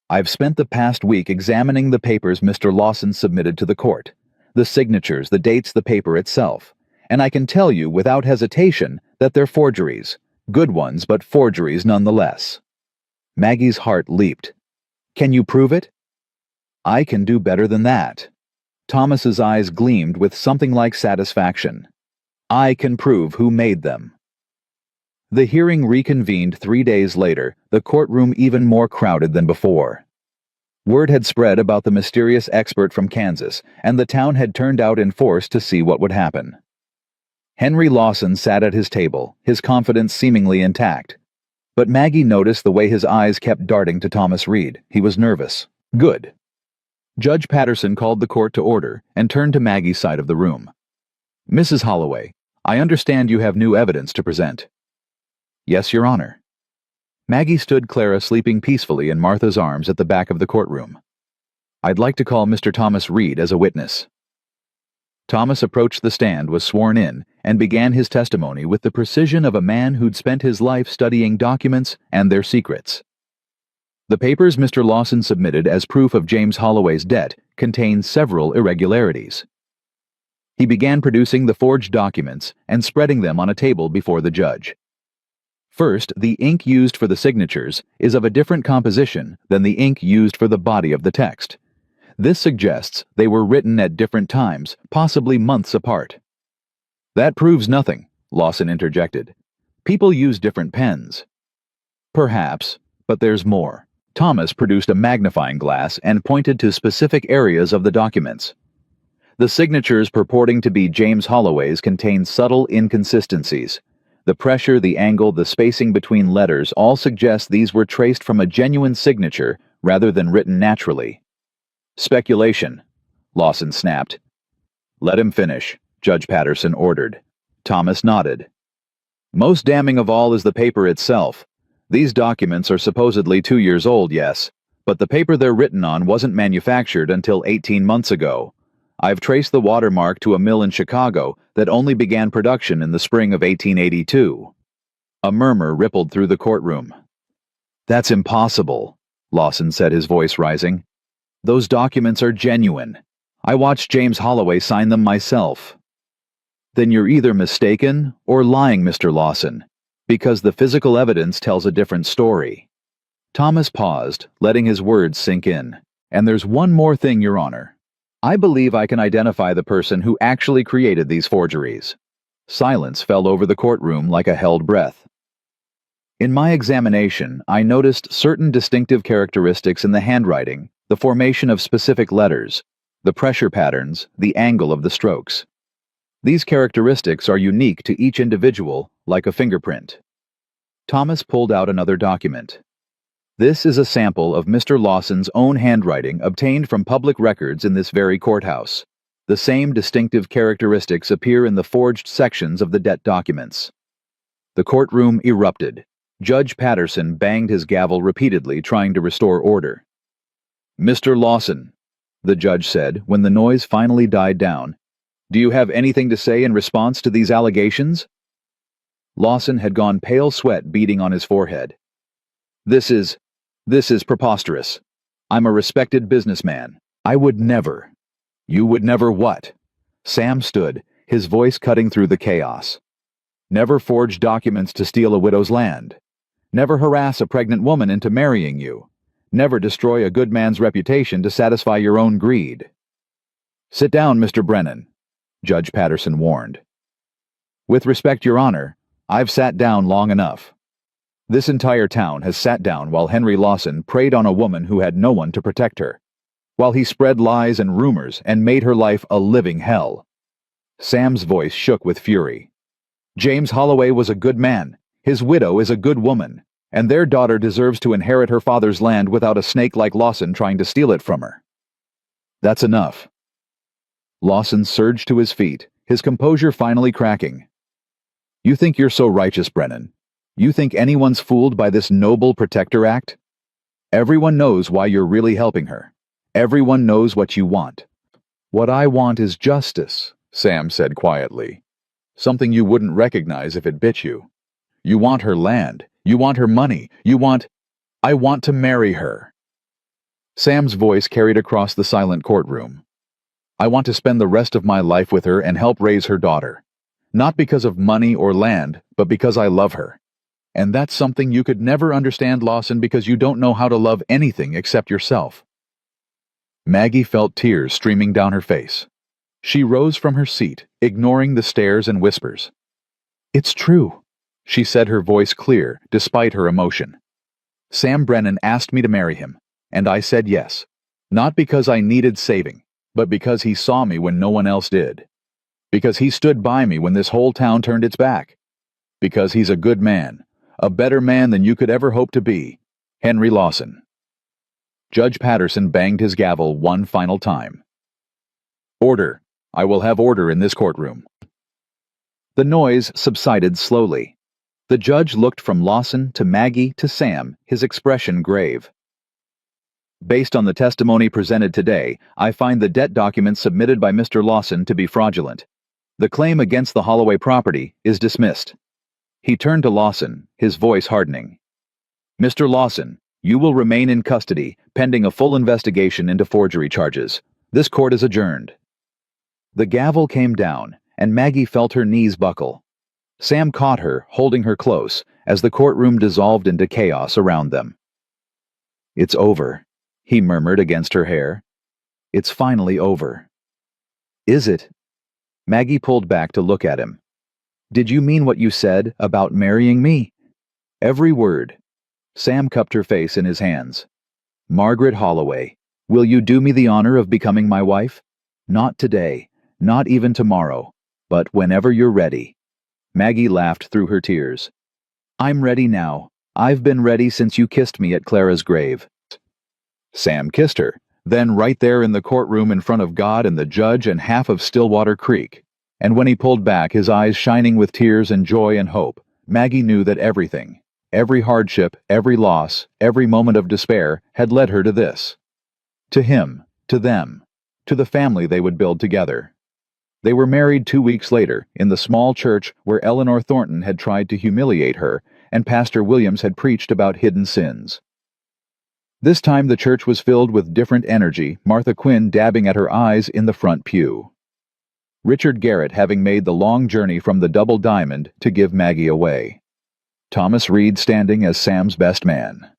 Speaker 1: "I've spent the past week examining the papers Mr. Lawson submitted to the court, the signatures, the dates, the paper itself, and I can tell you without hesitation that they're forgeries. Good ones, but forgeries nonetheless." Maggie's heart leaped. "Can you prove it?" "I can do better than that." Thomas's eyes gleamed with something like satisfaction. "I can prove who made them." The hearing reconvened 3 days later, the courtroom even more crowded than before. Word had spread about the mysterious expert from Kansas, and the town had turned out in force to see what would happen. Henry Lawson sat at his table, his confidence seemingly intact. But Maggie noticed the way his eyes kept darting to Thomas Reed. He was nervous. Good. Judge Patterson called the court to order and turned to Maggie's side of the room. "Mrs. Holloway, I understand you have new evidence to present. Yes, Your Honor. Maggie stood Clara sleeping peacefully in Martha's arms at the back of the courtroom. I'd like to call Mr. Thomas Reed as a witness. Thomas approached the stand, was sworn in, and began his testimony with the precision of a man who'd spent his life studying documents and their secrets. The papers Mr. Lawson submitted as proof of James Holloway's debt contained several irregularities. He began producing the forged documents and spreading them on a table before the judge. First, the ink used for the signatures is of a different composition than the ink used for the body of the text. This suggests they were written at different times, possibly months apart. That proves nothing, Lawson interjected. People use different pens. Perhaps, but there's more. Thomas produced a magnifying glass and pointed to specific areas of the documents. The signatures purporting to be James Holloway's contained subtle inconsistencies. The pressure, the angle, the spacing between letters all suggest these were traced from a genuine signature rather than written naturally. Speculation, Lawson snapped. Let him finish, Judge Patterson ordered. Thomas nodded. Most damning of all is the paper itself. These documents are supposedly 2 years old, yes, but the paper they're written on wasn't manufactured until 18 months ago. I've traced the watermark to a mill in Chicago that only began production in the spring of 1882. A murmur rippled through the courtroom. That's impossible, Lawson said, his voice rising. Those documents are genuine. I watched James Holloway sign them myself. Then you're either mistaken or lying, Mr. Lawson, because the physical evidence tells a different story. Thomas paused, letting his words sink in. And there's one more thing, Your Honor. I believe I can identify the person who actually created these forgeries. Silence fell over the courtroom like a held breath. In my examination, I noticed certain distinctive characteristics in the handwriting, the formation of specific letters, the pressure patterns, the angle of the strokes. These characteristics are unique to each individual, like a fingerprint. Thomas pulled out another document. This is a sample of Mr. Lawson's own handwriting obtained from public records in this very courthouse. The same distinctive characteristics appear in the forged sections of the debt documents. The courtroom erupted. Judge Patterson banged his gavel repeatedly, trying to restore order. Mr. Lawson, the judge said when the noise finally died down, do you have anything to say in response to these allegations? Lawson had gone pale, sweat beading on his forehead. This is preposterous. I'm a respected businessman. I would never. You would never what? Sam stood, his voice cutting through the chaos. Never forge documents to steal a widow's land. Never harass a pregnant woman into marrying you. Never destroy a good man's reputation to satisfy your own greed. Sit down, Mr. Brennan, Judge Patterson warned. With respect, Your Honor, I've sat down long enough. This entire town has sat down while Henry Lawson preyed on a woman who had no one to protect her, while he spread lies and rumors and made her life a living hell. Sam's voice shook with fury. James Holloway was a good man. His widow is a good woman, and their daughter deserves to inherit her father's land without a snake like Lawson trying to steal it from her. That's enough. Lawson surged to his feet, his composure finally cracking. You think you're so righteous, Brennan? You think anyone's fooled by this noble Protector Act? Everyone knows why you're really helping her. Everyone knows what you want. What I want is justice, Sam said quietly. Something you wouldn't recognize if it bit you. You want her land. You want her money. I want to marry her. Sam's voice carried across the silent courtroom. I want to spend the rest of my life with her and help raise her daughter. Not because of money or land, but because I love her. And that's something you could never understand, Lawson, because you don't know how to love anything except yourself. Maggie felt tears streaming down her face. She rose from her seat, ignoring the stares and whispers. It's true, she said, her voice clear, despite her emotion. Sam Brennan asked me to marry him, and I said yes. Not because I needed saving, but because he saw me when no one else did. Because he stood by me when this whole town turned its back. Because he's a good man, a better man than you could ever hope to be. Henry Lawson. Judge Patterson banged his gavel one final time. Order. I will have order in this courtroom. The noise subsided slowly. The judge looked from Lawson to Maggie to Sam, his expression grave. Based on the testimony presented today, I find the debt documents submitted by Mr. Lawson to be fraudulent. The claim against the Holloway property is dismissed. He turned to Lawson, his voice hardening. Mr. Lawson, you will remain in custody, pending a full investigation into forgery charges. This court is adjourned. The gavel came down, and Maggie felt her knees buckle. Sam caught her, holding her close, as the courtroom dissolved into chaos around them. It's over, he murmured against her hair. It's finally over. Is it? Maggie pulled back to look at him. Did you mean what you said about marrying me? Every word. Sam cupped her face in his hands. Margaret Holloway, will you do me the honor of becoming my wife? Not today, not even tomorrow, but whenever you're ready. Maggie laughed through her tears. I'm ready now. I've been ready since you kissed me at Clara's grave. Sam kissed her, then right there in the courtroom in front of God and the judge and half of Stillwater Creek. And when he pulled back, his eyes shining with tears and joy and hope, Maggie knew that everything, every hardship, every loss, every moment of despair had led her to this. To him, to them, to the family they would build together. They were married 2 weeks later in the small church where Eleanor Thornton had tried to humiliate her and Pastor Williams had preached about hidden sins. This time the church was filled with different energy, Martha Quinn dabbing at her eyes in the front pew. Richard Garrett having made the long journey from the Double Diamond to give Maggie away. Thomas Reed standing as Sam's best man.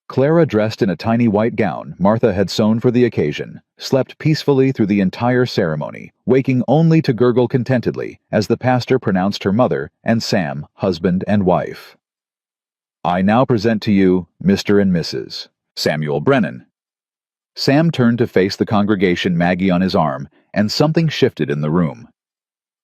Speaker 1: Clara, dressed in a tiny white gown Martha had sewn for the occasion, slept peacefully through the entire ceremony, waking only to gurgle contentedly as the pastor pronounced her mother and Sam husband and wife. I now present to you Mr. and Mrs. Samuel Brennan. Sam turned to face the congregation, Maggie on his arm, and something shifted in the room.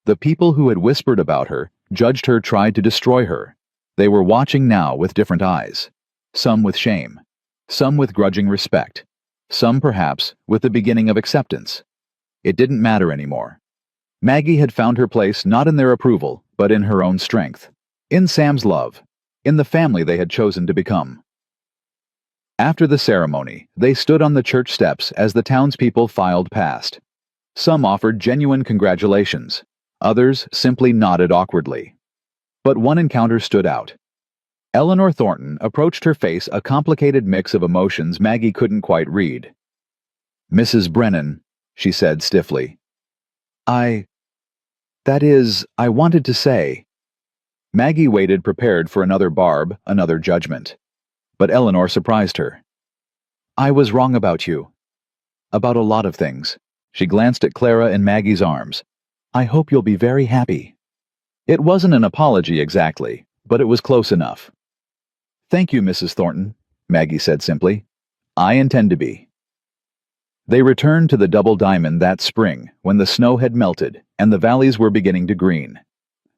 Speaker 1: The people who had whispered about her, judged her, tried to destroy her. They were watching now with different eyes. Some with shame, some with grudging respect, some perhaps with the beginning of acceptance. It didn't matter anymore. Maggie had found her place not in their approval, but in her own strength, in Sam's love, in the family they had chosen to become. After the ceremony, they stood on the church steps as the townspeople filed past. Some offered genuine congratulations, others simply nodded awkwardly. But one encounter stood out. Eleanor Thornton approached, her face a complicated mix of emotions Maggie couldn't quite read. Mrs. Brennan, she said stiffly. I wanted to say. Maggie waited, prepared for another barb, another judgment. But Eleanor surprised her. I was wrong about you. About a lot of things. She glanced at Clara in Maggie's arms. I hope you'll be very happy. It wasn't an apology exactly, but it was close enough. Thank you, Mrs. Thornton, Maggie said simply. I intend to be. They returned to the Double Diamond that spring when the snow had melted and the valleys were beginning to green.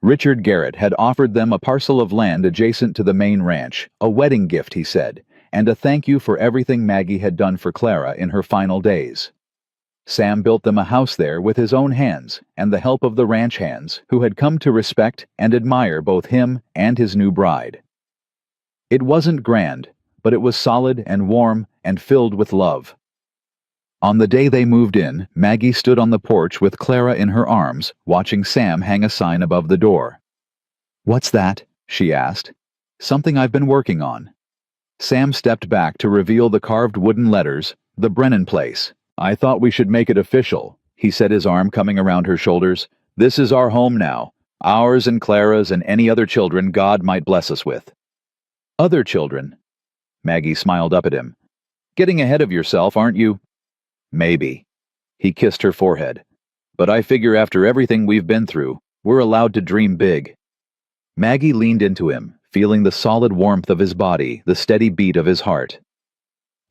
Speaker 1: Richard Garrett had offered them a parcel of land adjacent to the main ranch, a wedding gift, he said, and a thank you for everything Maggie had done for Clara in her final days. Sam built them a house there with his own hands and the help of the ranch hands who had come to respect and admire both him and his new bride. It wasn't grand, but it was solid and warm and filled with love. On the day they moved in, Maggie stood on the porch with Clara in her arms, watching Sam hang a sign above the door. What's that? She asked. Something I've been working on. Sam stepped back to reveal the carved wooden letters, the Brennan Place. I thought we should make it official, he said, his arm coming around her shoulders. This is our home now, ours and Clara's and any other children God might bless us with. Other children? Maggie smiled up at him. Getting ahead of yourself, aren't you? Maybe. He kissed her forehead. But I figure after everything we've been through, we're allowed to dream big. Maggie leaned into him, feeling the solid warmth of his body, the steady beat of his heart.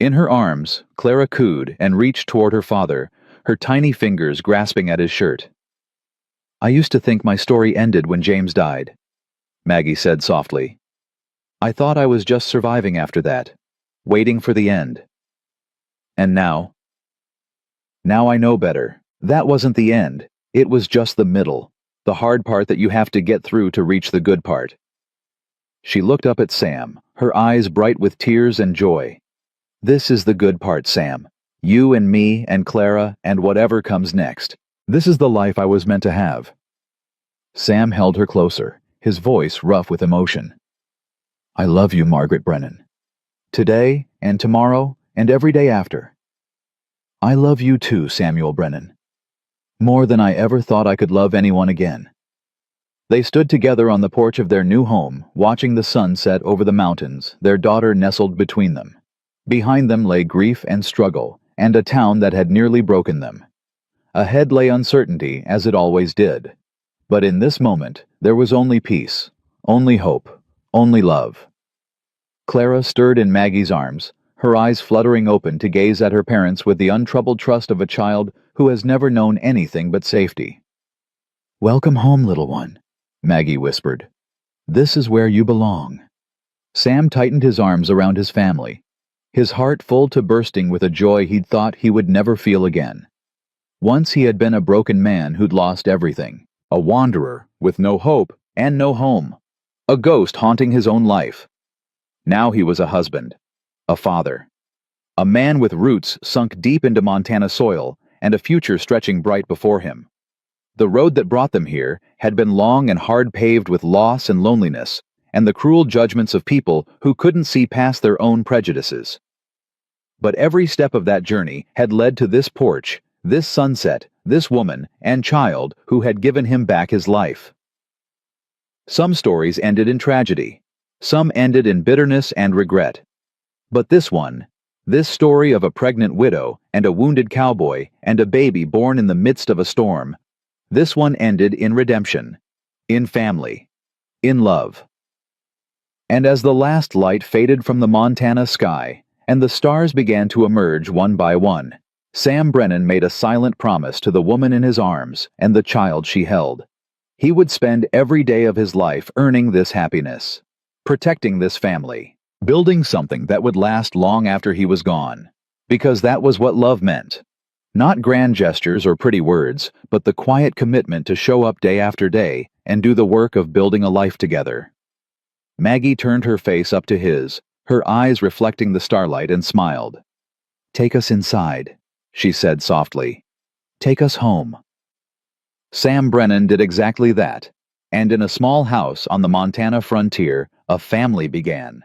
Speaker 1: In her arms, Clara cooed and reached toward her father, her tiny fingers grasping at his shirt. I used to think my story ended when James died, Maggie said softly. I thought I was just surviving after that, waiting for the end. And now? Now I know better. That wasn't the end. It was just the middle. The hard part that you have to get through to reach the good part. She looked up at Sam, her eyes bright with tears and joy. This is the good part, Sam. You and me and Clara and whatever comes next. This is the life I was meant to have. Sam held her closer, his voice rough with emotion. I love you, Margaret Brennan. Today and tomorrow and every day after. I love you too, Samuel Brennan. More than I ever thought I could love anyone again. They stood together on the porch of their new home, watching the sun set over the mountains, their daughter nestled between them. Behind them lay grief and struggle, and a town that had nearly broken them. Ahead lay uncertainty, as it always did. But in this moment, there was only peace, only hope, only love. Clara stirred in Maggie's arms, her eyes fluttering open to gaze at her parents with the untroubled trust of a child who has never known anything but safety. Welcome home, little one, Maggie whispered. This is where you belong. Sam tightened his arms around his family, his heart full to bursting with a joy he'd thought he would never feel again. Once he had been a broken man who'd lost everything, a wanderer with no hope and no home, a ghost haunting his own life. Now he was a husband, a father, a man with roots sunk deep into Montana soil and a future stretching bright before him. The road that brought them here had been long and hard paved with loss and loneliness, and the cruel judgments of people who couldn't see past their own prejudices. But every step of that journey had led to this porch, this sunset, this woman and child who had given him back his life. Some stories ended in tragedy. Some ended in bitterness and regret. But this one, this story of a pregnant widow and a wounded cowboy and a baby born in the midst of a storm, this one ended in redemption, in family, in love. And as the last light faded from the Montana sky and the stars began to emerge one by one, Sam Brennan made a silent promise to the woman in his arms and the child she held. He would spend every day of his life earning this happiness, protecting this family, building something that would last long after he was gone, because that was what love meant. Not grand gestures or pretty words, but the quiet commitment to show up day after day and do the work of building a life together. Maggie turned her face up to his, her eyes reflecting the starlight, and smiled. Take us inside, she said softly. Take us home. Sam Brennan did exactly that, and in a small house on the Montana frontier, a family began.